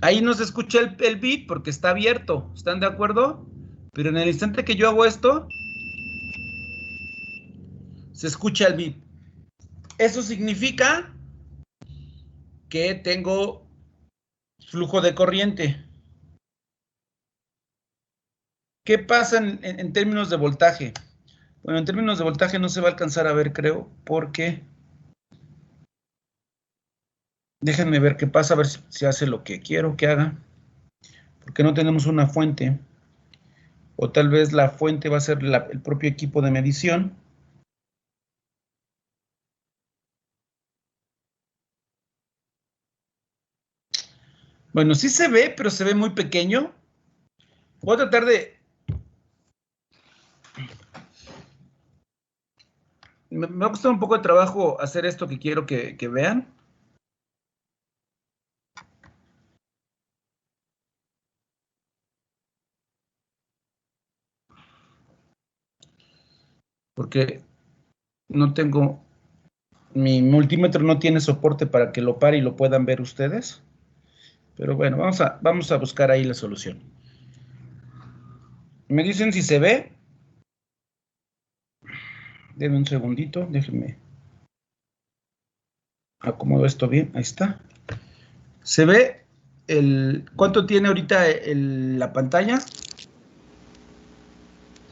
Ahí no se escucha el bit porque está abierto, ¿están de acuerdo? Pero en el instante que yo hago esto, se escucha el bit. Eso significa que tengo flujo de corriente. ¿Qué pasa en términos de voltaje? Bueno, en términos de voltaje no se va a alcanzar a ver, creo, porque... Déjenme ver qué pasa, a ver si hace lo que quiero que haga. Porque no tenemos una fuente. O tal vez la fuente va a ser el propio equipo de medición. Bueno, sí se ve, pero se ve muy pequeño. Voy a tratar de... Me va a costar un poco de trabajo hacer esto que quiero que vean. Porque no tengo... Mi multímetro no tiene soporte para que lo pare y lo puedan ver ustedes. Pero bueno, vamos a buscar ahí la solución. Me dicen si se ve. Denme un segundito, déjenme. Acomodo esto bien, ahí está. ¿Se ve cuánto tiene ahorita la pantalla?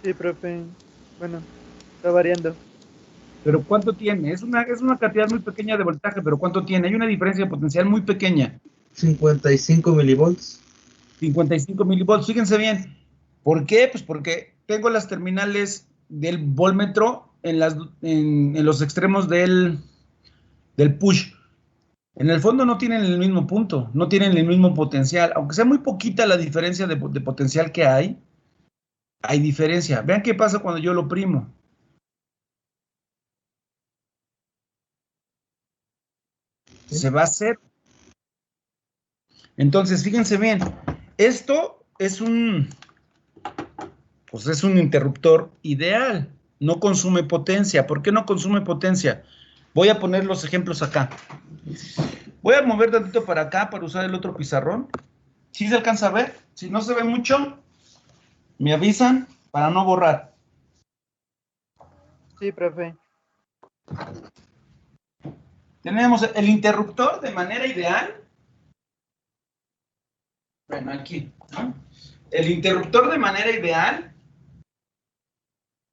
Sí, profe. Bueno, está variando. ¿Pero cuánto tiene? Es una cantidad muy pequeña de voltaje, pero ¿cuánto tiene? Hay una diferencia potencial muy pequeña. 55 milivolts. 55 milivolts, fíjense bien. ¿Por qué? Pues porque tengo las terminales del voltmetro en los extremos del push. En el fondo no tienen el mismo punto, no tienen el mismo potencial. Aunque sea muy poquita la diferencia de potencial que hay diferencia. Vean qué pasa cuando yo lo oprimo. Se va a hacer. Entonces, fíjense bien, esto es pues es un interruptor ideal. No consume potencia. ¿Por qué no consume potencia? Voy a poner los ejemplos acá. Voy a mover tantito para acá para usar el otro pizarrón. ¿Sí se alcanza a ver? Si no se ve mucho, me avisan para no borrar. Sí, profe. Tenemos el interruptor de manera ideal. Bueno, aquí, ¿no? El interruptor de manera ideal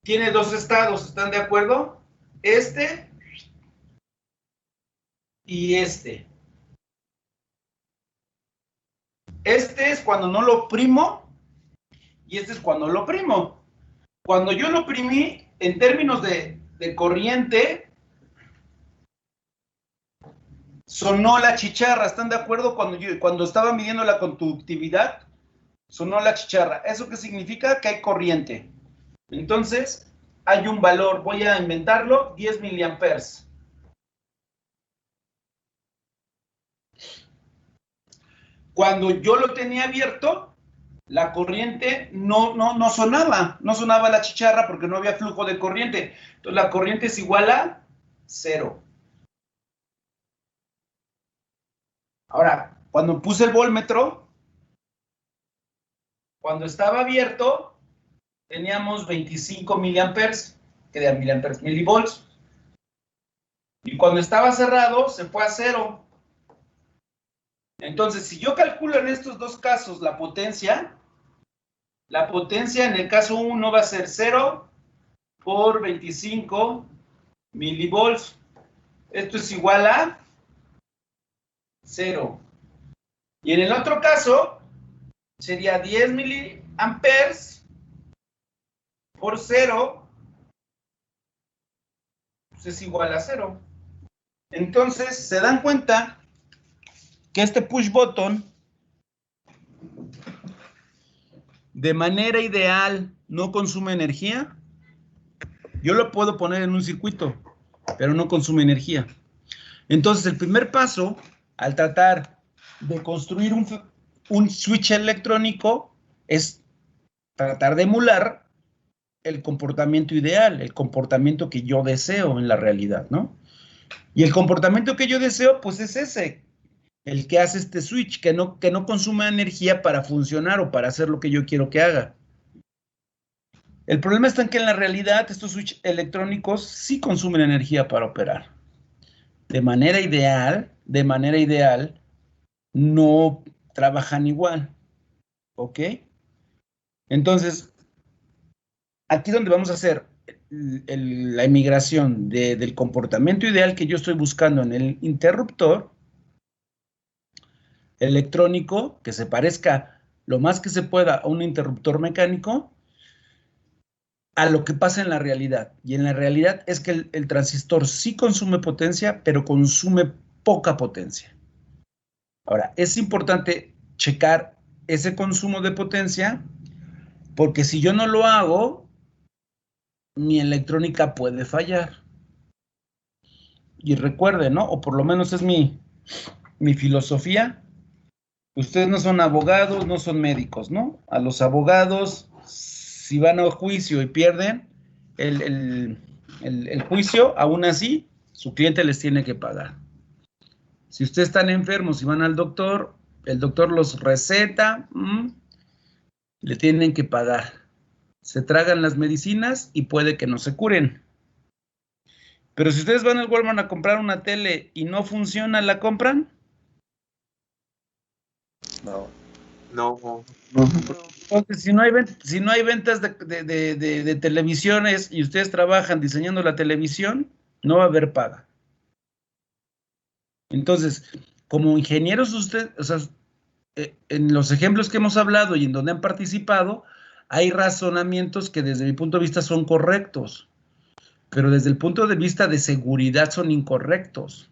tiene dos estados, ¿están de acuerdo? Este y este. Este es cuando no lo oprimo y este es cuando lo oprimo. Cuando yo lo oprimí, en términos de corriente, sonó la chicharra, ¿están de acuerdo? Cuando estaba midiendo la conductividad, sonó la chicharra. ¿Eso qué significa? Que hay corriente. Entonces, hay un valor, voy a inventarlo, 10 miliamperes. Cuando yo lo tenía abierto, la corriente no sonaba la chicharra porque no había flujo de corriente. Entonces, la corriente es igual a 0. Ahora, cuando puse el voltmetro, cuando estaba abierto, teníamos 25 miliamperes, que de miliamperes, milivolts. Y cuando estaba cerrado, se fue a 0. Entonces, si yo calculo en estos dos casos la potencia en el caso 1 va a ser 0 por 25 milivolts. Esto es igual a 0. Y en el otro caso, sería 10 miliamperes por 0, pues es igual a 0. Entonces, ¿se dan cuenta que este push button de manera ideal no consume energía? Yo lo puedo poner en un circuito, pero no consume energía. Entonces, el primer paso, al tratar de construir un switch electrónico, es tratar de emular el comportamiento ideal, el comportamiento que yo deseo en la realidad, ¿no? Y el comportamiento que yo deseo, pues es ese, el que hace este switch, que no consume energía para funcionar o para hacer lo que yo quiero que haga. El problema está en que en la realidad estos switches electrónicos sí consumen energía para operar. De manera ideal, no trabajan igual, ¿ok? Entonces, aquí es donde vamos a hacer la emigración del comportamiento ideal que yo estoy buscando en el interruptor electrónico, que se parezca lo más que se pueda a un interruptor mecánico, a lo que pasa en la realidad. Y en la realidad es que el transistor sí consume potencia, pero consume poca potencia. Ahora, es importante checar ese consumo de potencia, porque si yo no lo hago, mi electrónica puede fallar. Y recuerden, ¿no? O por lo menos es mi filosofía. Ustedes no son abogados, no son médicos, ¿no? A los abogados, si van a juicio y pierden el juicio, aún así, su cliente les tiene que pagar. Si ustedes están enfermos y van al doctor, el doctor los receta, le tienen que pagar. Se tragan las medicinas y puede que no se curen. Pero si ustedes van al Walmart a comprar una tele y no funciona, ¿la compran? No. Entonces, si no hay ventas de televisiones y ustedes trabajan diseñando la televisión, no va a haber paga. Entonces, como ingenieros ustedes, o sea, en los ejemplos que hemos hablado y en donde han participado, hay razonamientos que desde mi punto de vista son correctos, pero desde el punto de vista de seguridad son incorrectos.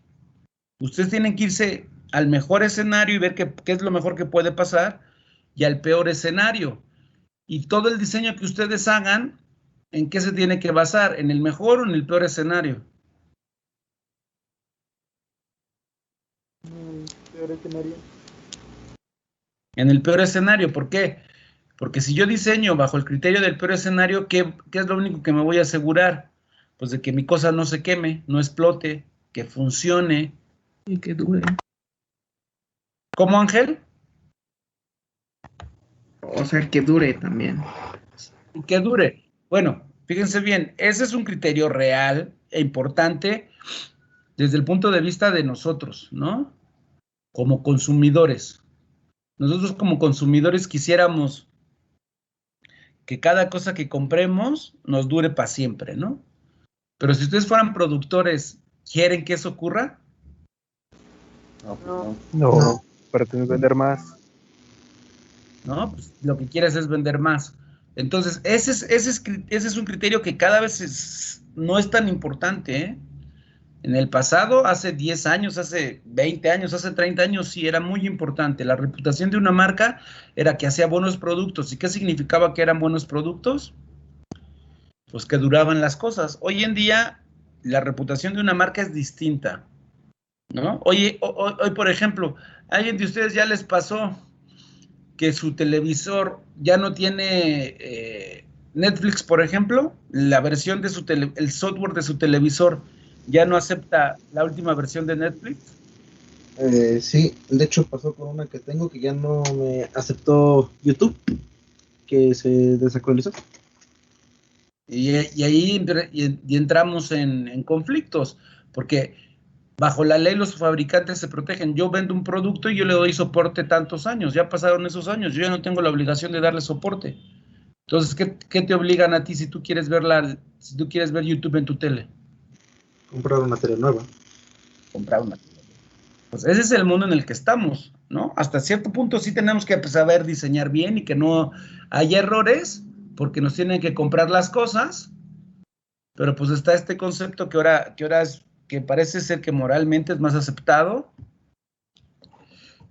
Ustedes tienen que irse al mejor escenario y ver qué es lo mejor que puede pasar y al peor escenario. Y todo el diseño que ustedes hagan, ¿en qué se tiene que basar? ¿En el mejor o en el peor escenario? Peor escenario. En el peor escenario, ¿por qué? Porque si yo diseño bajo el criterio del peor escenario, ¿qué es lo único que me voy a asegurar? Pues de que mi cosa no se queme, no explote, que funcione. Y que dure. ¿Cómo, Ángel? O sea, que dure también. Que dure. Bueno, fíjense bien, ese es un criterio real e importante desde el punto de vista de nosotros, ¿no? Como consumidores. Nosotros como consumidores quisiéramos que cada cosa que compremos nos dure para siempre, ¿no? Pero si ustedes fueran productores, ¿quieren que eso ocurra? No, para tener que vender más. ¿No? Pues lo que quieres es vender más. Entonces, ese es un criterio que cada vez no es tan importante, ¿eh? En el pasado, hace 10 años, hace 20 años, hace 30 años, sí era muy importante. La reputación de una marca era que hacía buenos productos. ¿Y qué significaba que eran buenos productos? Pues que duraban las cosas. Hoy en día, la reputación de una marca es distinta, ¿no? Hoy, por ejemplo, ¿a alguien de ustedes ya les pasó que su televisor ya no tiene Netflix, por ejemplo? La versión de el software de su televisor ya no acepta la última versión de Netflix. Sí, de hecho pasó con una que tengo que ya no me aceptó YouTube, que se desactualizó. Y ahí entramos en conflictos, porque bajo la ley los fabricantes se protegen. Yo vendo un producto y yo le doy soporte tantos años. Ya pasaron esos años, yo ya no tengo la obligación de darle soporte. Entonces, ¿qué te obligan a ti si tú quieres ver YouTube en tu tele? Comprar una tele nueva. Comprar una tele. Pues ese es el mundo en el que estamos, ¿no? Hasta cierto punto sí tenemos que saber diseñar bien y que no haya errores, porque nos tienen que comprar las cosas, pero pues está este concepto que ahora que parece ser que moralmente es más aceptado,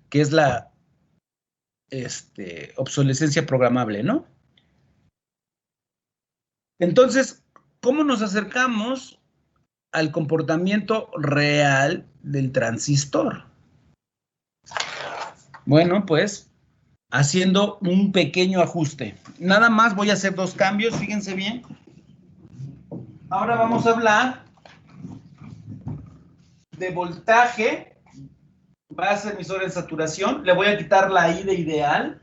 que es la obsolescencia programable, ¿no? Entonces, ¿cómo nos acercamos al comportamiento real del transistor? Bueno, pues haciendo un pequeño ajuste. Nada más voy a hacer 2 cambios, fíjense bien. Ahora vamos a hablar de voltaje, base emisor en saturación. Le voy a quitar la I de ideal.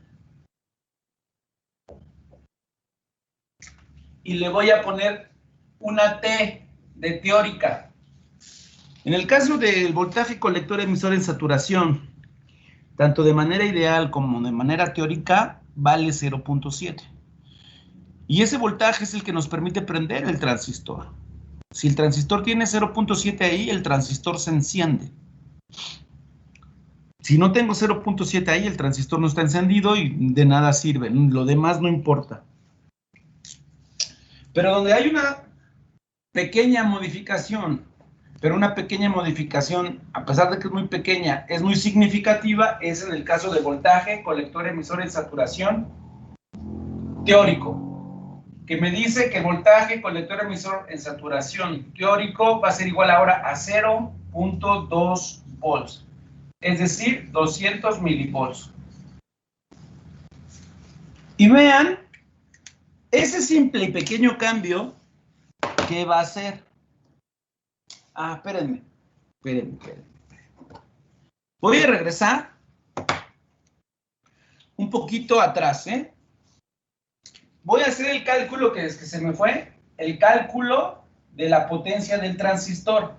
Y le voy a poner una T de teórica. En el caso del voltaje colector emisor en saturación, tanto de manera ideal como de manera teórica, vale 0.7. Y ese voltaje es el que nos permite prender el transistor. Si el transistor tiene 0.7 ahí, el transistor se enciende. Si no tengo 0.7 ahí, el transistor no está encendido y de nada sirve. Lo demás no importa. Pero donde hay una pequeña modificación, pero una pequeña modificación, a pesar de que es muy pequeña, es muy significativa, es en el caso de voltaje colector emisor en saturación teórico, que me dice que voltaje colector emisor en saturación teórico va a ser igual ahora a 0.2 volts, es decir, 200 milivolts. Y vean, ese simple y pequeño cambio, ¿qué va a hacer? Ah, espérenme. Voy a regresar un poquito atrás, ¿eh? Voy a hacer el cálculo que se me fue, el cálculo de la potencia del transistor.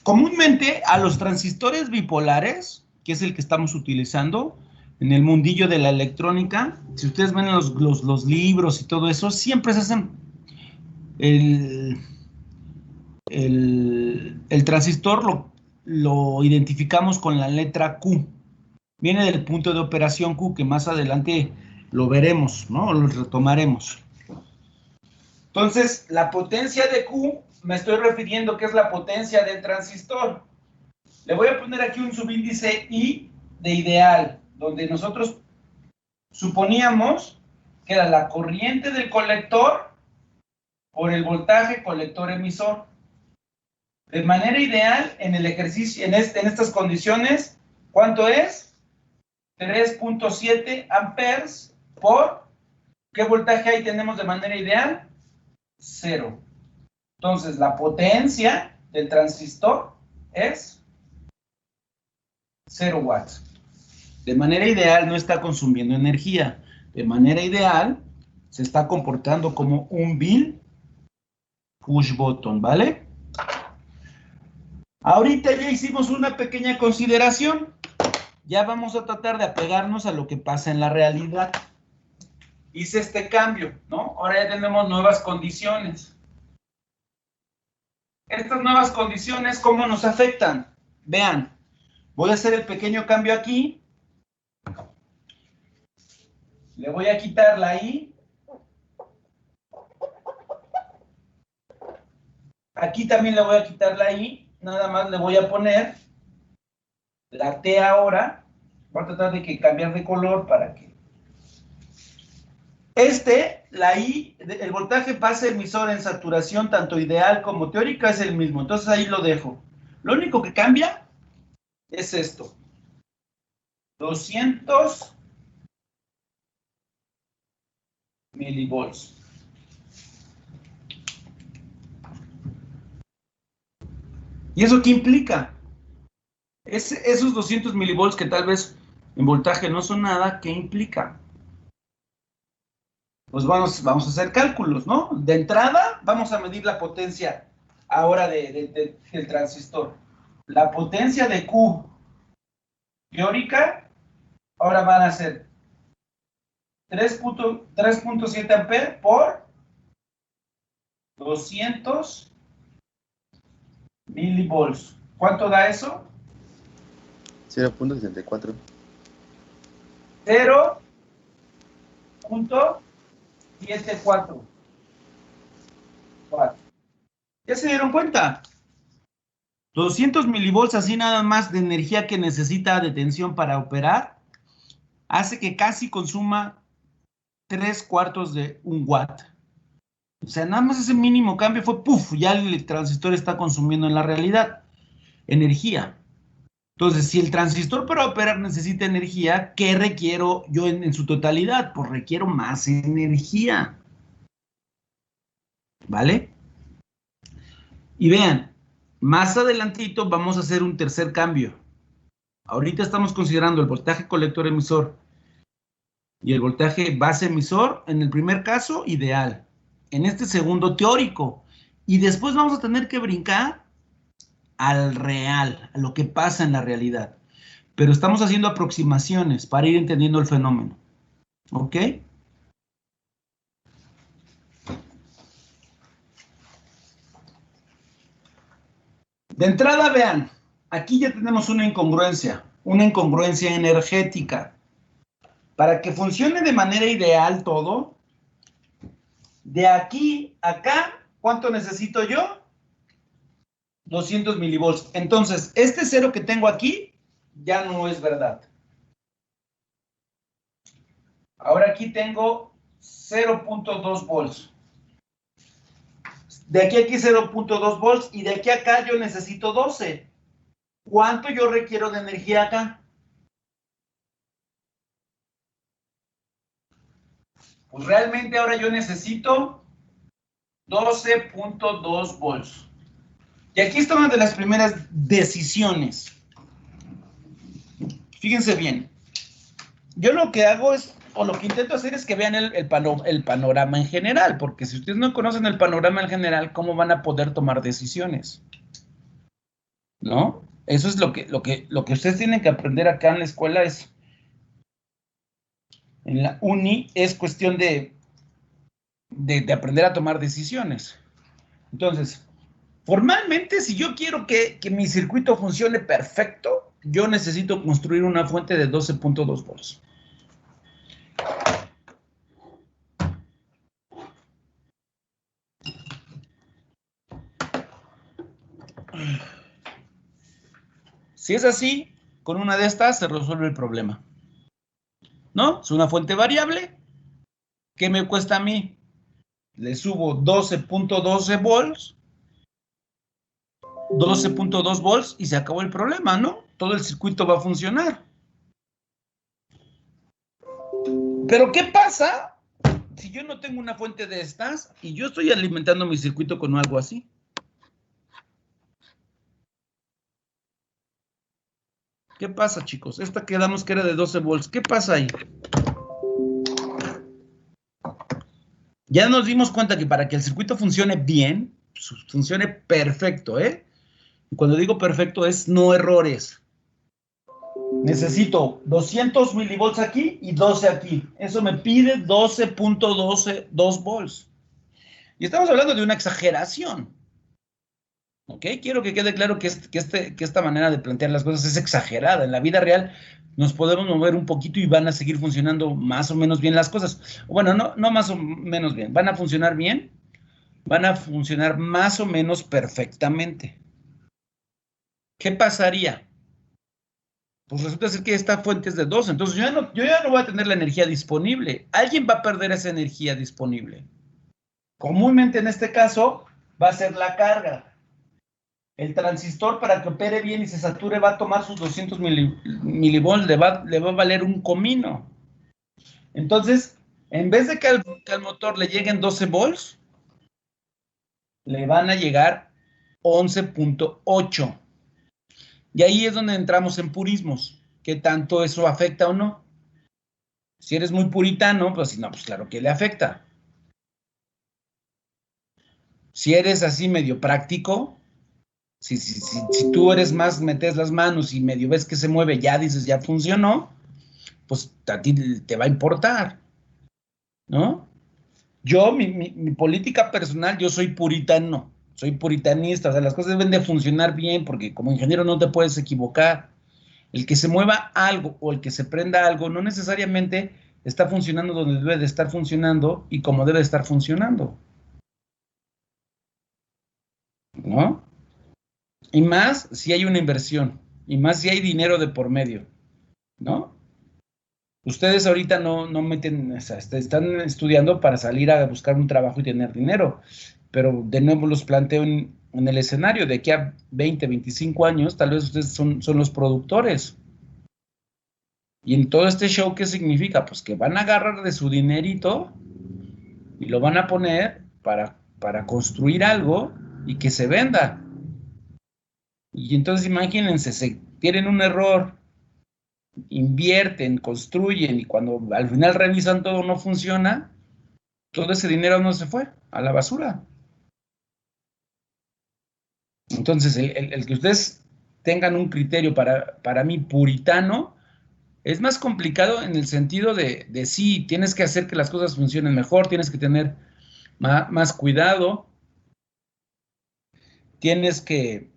Comúnmente a los transistores bipolares, que es el que estamos utilizando en el mundillo de la electrónica, si ustedes ven los libros y todo eso, siempre se hacen el transistor lo identificamos con la letra Q. Viene del punto de operación Q, que más adelante lo veremos, ¿no? Lo retomaremos. Entonces, la potencia de Q, me estoy refiriendo que es la potencia del transistor. Le voy a poner aquí un subíndice I de ideal, donde nosotros suponíamos que era la corriente del colector por el voltaje colector emisor. De manera ideal, en el ejercicio, en estas condiciones, ¿cuánto es? 3.7 amperes por, ¿qué voltaje ahí tenemos de manera ideal? 0. Entonces, la potencia del transistor es 0 watts. De manera ideal no está consumiendo energía. De manera ideal se está comportando como un Bill push button, ¿vale? Ahorita ya hicimos una pequeña consideración. Ya vamos a tratar de apegarnos a lo que pasa en la realidad. Hice este cambio, ¿no? Ahora ya tenemos nuevas condiciones. Estas nuevas condiciones, ¿cómo nos afectan? Vean, voy a hacer el pequeño cambio aquí. Le voy a quitar la I. Aquí también le voy a quitar la I. Nada más le voy a poner la T ahora. Voy a tratar de cambiar de color para que... la I, el voltaje base emisor en saturación, tanto ideal como teórica, es el mismo. Entonces ahí lo dejo. Lo único que cambia es esto. 200 milivolts. ¿Y eso qué implica? Esos 200 milivolts que tal vez en voltaje no son nada, ¿qué implica? Pues vamos a hacer cálculos, ¿no? De entrada, vamos a medir la potencia ahora del transistor. La potencia de Q teórica, ahora van a ser 3.7 amperes por 200 milivolts. ¿Cuánto da eso? 0.64. 0.74. ¿Ya se dieron cuenta? 200 milivolts así nada más de energía que necesita de tensión para operar, hace que casi consuma 3/4 de un watt. O sea, nada más ese mínimo cambio fue, ¡puf! Ya el transistor está consumiendo en la realidad energía. Entonces, si el transistor para operar necesita energía, ¿qué requiero yo en su totalidad? Pues requiero más energía. ¿Vale? Y vean, más adelantito vamos a hacer un tercer cambio. Ahorita estamos considerando el voltaje colector emisor y el voltaje base emisor, en el primer caso, ideal. En este segundo, teórico. Y después vamos a tener que brincar al real, a lo que pasa en la realidad. Pero estamos haciendo aproximaciones para ir entendiendo el fenómeno. ¿Ok? De entrada, vean, aquí ya tenemos una incongruencia energética. Para que funcione de manera ideal todo, de aquí a acá, ¿cuánto necesito yo? 200 milivolts. Entonces, este cero que tengo aquí ya no es verdad. Ahora aquí tengo 0.2 volts. De aquí a aquí 0.2 volts y de aquí a acá yo necesito 12. ¿Cuánto yo requiero de energía acá? Pues realmente ahora yo necesito 12.2 volts. Y aquí está una de las primeras decisiones. Fíjense bien. Yo lo que hago es, o lo que intento hacer es que vean el panorama en general, porque si ustedes no conocen el panorama en general, ¿cómo van a poder tomar decisiones? ¿No? Eso es lo que ustedes tienen que aprender acá en la escuela, en la uni, es cuestión de aprender a tomar decisiones. Entonces, formalmente, si yo quiero que mi circuito funcione perfecto, yo necesito construir una fuente de 12.2 volts. Si es así, con una de estas se resuelve el problema. ¿No? Es una fuente variable. ¿Qué me cuesta a mí? Le subo 12.12 volts. 12.2 volts y se acabó el problema, ¿no? Todo el circuito va a funcionar. Pero ¿qué pasa si yo no tengo una fuente de estas y yo estoy alimentando mi circuito con algo así? ¿Qué pasa, chicos? Esta quedamos que era de 12 volts. ¿Qué pasa ahí? Ya nos dimos cuenta que para que el circuito funcione bien, funcione perfecto, ¿eh? Y cuando digo perfecto es no errores. Necesito 200 milivolts aquí y 12 aquí. Eso me pide 12.12 volts. Y estamos hablando de una exageración. ¿Ok? Quiero que quede claro que esta manera de plantear las cosas es exagerada. En la vida real nos podemos mover un poquito y van a seguir funcionando más o menos bien las cosas. Bueno, no más o menos bien. Van a funcionar bien. Van a funcionar más o menos perfectamente. ¿Qué pasaría? Pues resulta ser que esta fuente es de 2, entonces yo ya no voy a tener la energía disponible. Alguien va a perder esa energía disponible. Comúnmente en este caso va a ser la carga. El transistor, para que opere bien y se sature, va a tomar sus 200 milivolts, le va a valer un comino. Entonces, en vez de que al motor le lleguen 12 volts, le van a llegar 11.8. Y ahí es donde entramos en purismos. ¿Qué tanto eso afecta o no? Si eres muy puritano, pues no, pues claro que le afecta. Si eres así medio práctico, si tú eres más, metes las manos y medio ves que se mueve, ya dices, ya funcionó, pues a ti te va a importar, ¿no? Yo, mi política personal, yo soy puritano, soy puritanista, o sea, las cosas deben de funcionar bien, porque como ingeniero no te puedes equivocar. El que se mueva algo o el que se prenda algo no necesariamente está funcionando donde debe de estar funcionando y como debe de estar funcionando, ¿no? Y más si hay una inversión, y más si hay dinero de por medio, ¿no? Ustedes ahorita no meten, o sea, están estudiando para salir a buscar un trabajo y tener dinero, pero de nuevo los planteo en el escenario, de aquí a 20, 25 años, tal vez ustedes son los productores. Y en todo este show, ¿qué significa? Pues que van a agarrar de su dinerito y lo van a poner para construir algo y que se venda. Y entonces imagínense, se tienen un error, invierten, construyen y cuando al final revisan todo no funciona, todo ese dinero no se fue a la basura. Entonces, el que ustedes tengan un criterio para mí puritano es más complicado en el sentido de sí, tienes que hacer que las cosas funcionen mejor, tienes que tener más cuidado, tienes que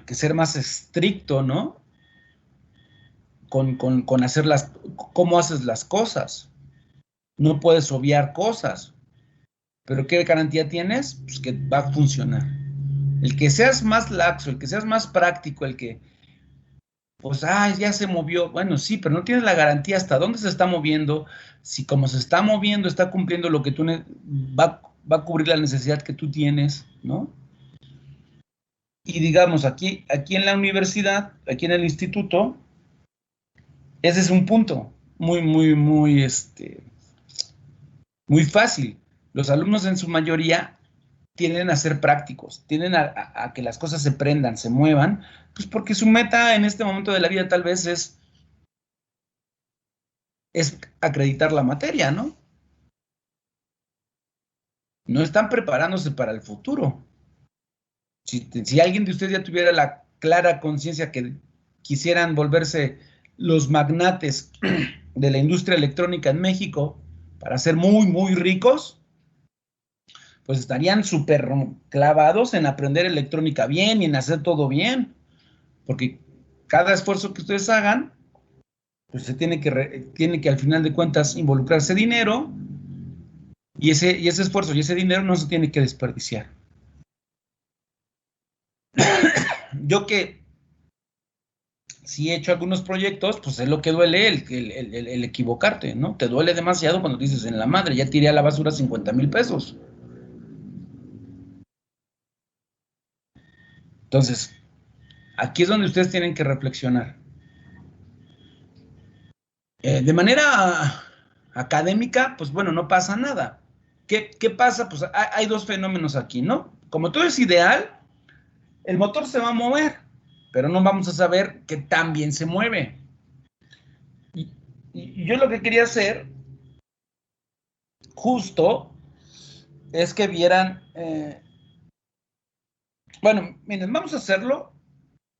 ser más estricto, ¿no? Con hacer cómo haces las cosas. No puedes obviar cosas. Pero ¿qué garantía tienes? Pues que va a funcionar. El que seas más laxo, el que seas más práctico, el que, pues, ya se movió. Bueno, sí, pero no tienes la garantía hasta dónde se está moviendo. Si como se está moviendo, está cumpliendo lo que tú va a cubrir la necesidad que tú tienes, ¿no? Y digamos, aquí en la universidad, aquí en el instituto, ese es un punto muy fácil. Los alumnos en su mayoría tienden a ser prácticos, tienden a que las cosas se prendan, se muevan, pues porque su meta en este momento de la vida tal vez es acreditar la materia, ¿no? No están preparándose para el futuro. Si alguien de ustedes ya tuviera la clara conciencia que quisieran volverse los magnates de la industria electrónica en México para ser muy ricos, pues estarían súper clavados en aprender electrónica bien y en hacer todo bien, porque cada esfuerzo que ustedes hagan, pues se tiene que al final de cuentas involucrarse dinero, y ese esfuerzo y ese dinero no se tiene que desperdiciar. Yo que sí he hecho algunos proyectos, pues es lo que duele el equivocarte, ¿no? Te duele demasiado cuando dices, en la madre, ya tiré a la basura 50,000 pesos. Entonces, aquí es donde ustedes tienen que reflexionar. De manera académica, pues bueno, no pasa nada. ¿Qué pasa? Pues hay dos fenómenos aquí, ¿no? Como todo es ideal, el motor se va a mover, pero no vamos a saber qué tan bien se mueve. Y yo lo que quería hacer, justo, es que vieran... bueno, miren, vamos a hacerlo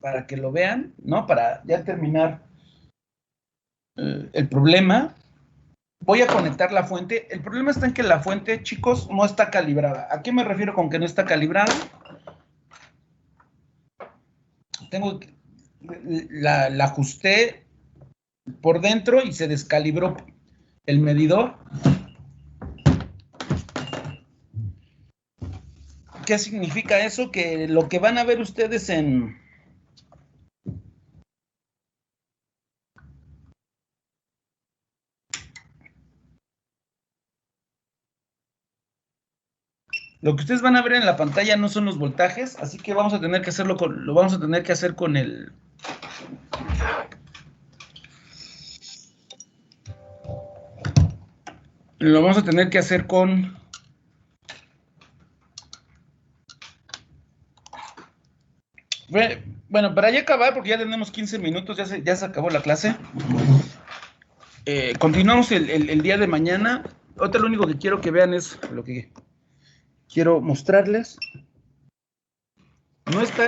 para que lo vean, ¿no? Para ya terminar el problema. Voy a conectar la fuente. El problema está en que la fuente, chicos, no está calibrada. ¿A qué me refiero con que no está calibrada? La ajusté por dentro y se descalibró el medidor. ¿Qué significa eso? Que lo que van a ver ustedes lo que ustedes van a ver en la pantalla no son los voltajes, así que vamos a tener que hacerlo lo vamos a tener que hacer con el... Lo vamos a tener que hacer con... Bueno, para ya acabar, porque ya tenemos 15 minutos, ya se acabó la clase. Continuamos el día de mañana. Ahorita lo único que quiero que vean es lo que quiero mostrarles.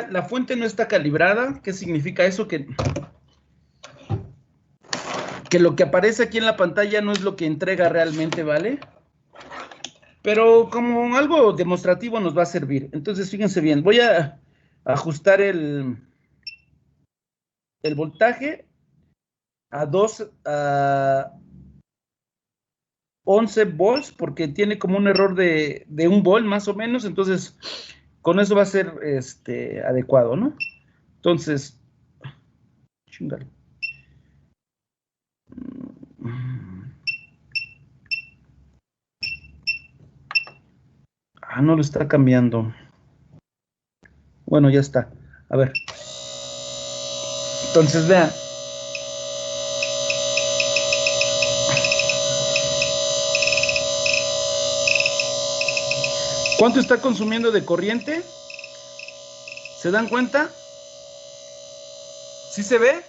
La fuente no está calibrada. ¿Qué significa eso? Que lo que aparece aquí en la pantalla no es lo que entrega realmente, ¿vale? Pero como algo demostrativo nos va a servir. Entonces, fíjense bien, voy a ajustar el voltaje a 11 volts, porque tiene como un error de 1 volt más o menos, entonces con eso va a ser adecuado, ¿no? Entonces, chingale. Ah, no lo está cambiando. Bueno, ya está. A ver. Entonces, vean. ¿Cuánto está consumiendo de corriente? ¿Se dan cuenta? ¿Sí se ve?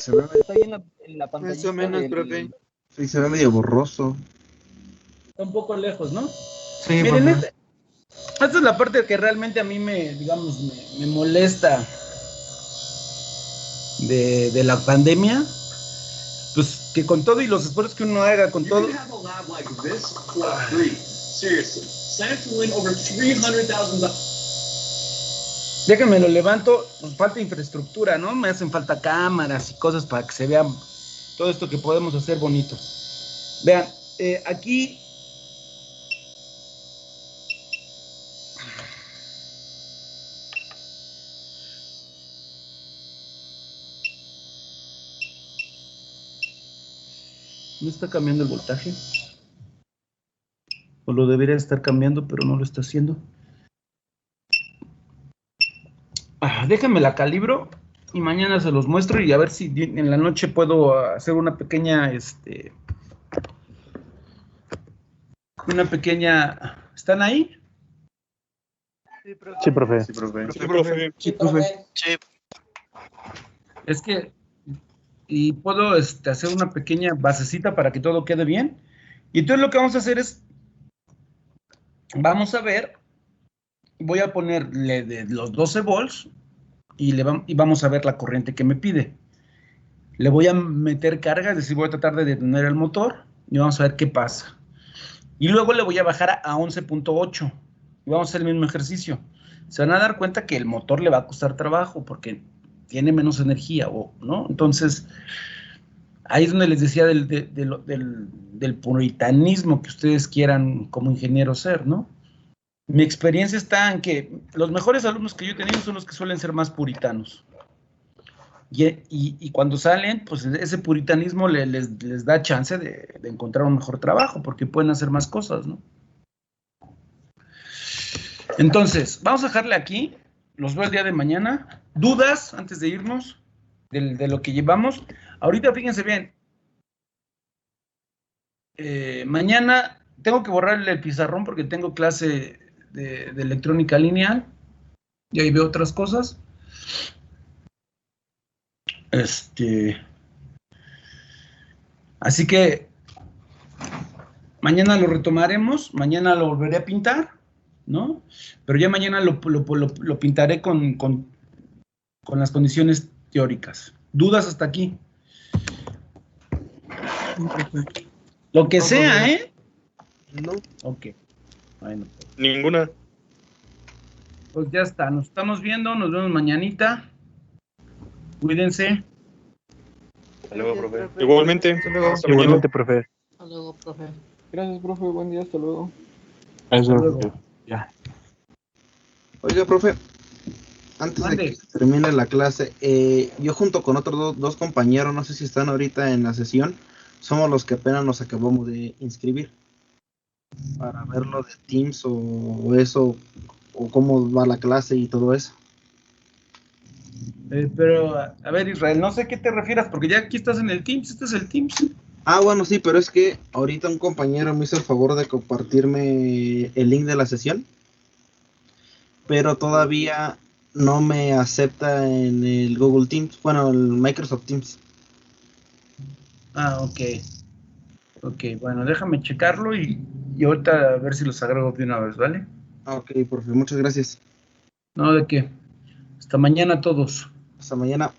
Se ve, Está ahí en la pantalla. Más o menos, profe. sí, se ve medio borroso. Está un poco lejos, ¿no? Sí, Miren, profe. esta es la parte que realmente a mí me molesta de la pandemia. Pues que con todo y los esfuerzos que uno haga, con todo. Déjenme lo levanto, pues falta infraestructura, ¿no? Me hacen falta cámaras y cosas para que se vean todo esto que podemos hacer bonito. Vean, aquí. ¿No está cambiando el voltaje? O lo debería estar cambiando, pero no lo está haciendo. Déjenme la calibro y mañana se los muestro y a ver si en la noche puedo hacer una pequeña, ¿están ahí? Sí, profe. Sí, profe. Sí, profe. Sí, profe. Es que, y puedo hacer una pequeña basecita para que todo quede bien. Y entonces lo que vamos a hacer es, vamos a ver, voy a ponerle de los 12 volts y vamos a ver la corriente que me pide. Le voy a meter carga, es decir, voy a tratar de detener el motor y vamos a ver qué pasa. Y luego le voy a bajar a 11.8 y vamos a hacer el mismo ejercicio. Se van a dar cuenta que el motor le va a costar trabajo porque tiene menos energía, ¿no? Entonces, ahí es donde les decía del puritanismo que ustedes quieran como ingenieros ser, ¿no? Mi experiencia está en que los mejores alumnos que yo he tenido son los que suelen ser más puritanos. Y cuando salen, pues ese puritanismo les da chance de encontrar un mejor trabajo, porque pueden hacer más cosas, ¿no? Entonces, vamos a dejarle aquí. Los veo el día de mañana. ¿Dudas antes de irnos de lo que llevamos? Ahorita fíjense bien. Mañana tengo que borrar el pizarrón porque tengo clase de electrónica lineal. Y ahí veo otras cosas. Así que mañana lo retomaremos, mañana lo volveré a pintar, ¿no? Pero ya mañana lo pintaré con las condiciones teóricas. ¿Dudas hasta aquí? Lo que sea, ¿eh? No. Ok. Bueno. Ninguna. Pues ya está, nos estamos viendo, nos vemos mañanita. Cuídense. Hasta luego, profe. Igualmente. Hasta luego. Hasta mañana. Igualmente, profe. Hasta luego, profe. Gracias, profe. Buen día. Hasta luego. Eso, luego. profe. Ya. Oiga, profe, antes de Mande. que termine la clase, yo junto con otros dos compañeros, no sé si están ahorita en la sesión, somos los que apenas nos acabamos de inscribir para ver lo de Teams o eso, o cómo va la clase y todo eso. Pero, a ver, Israel, no sé a qué te refieras, porque ya aquí estás en el Teams, este es el Teams. Ah, bueno, sí, pero es que ahorita un compañero me hizo el favor de compartirme el link de la sesión, pero todavía no me acepta en el Google Teams, bueno, el Microsoft Teams. Ah, ok. Ok, bueno, déjame checarlo y ahorita a ver si los agrego de una vez, ¿vale? Ah, ok, profe, muchas gracias. No, ¿de qué? Hasta mañana todos. Hasta mañana.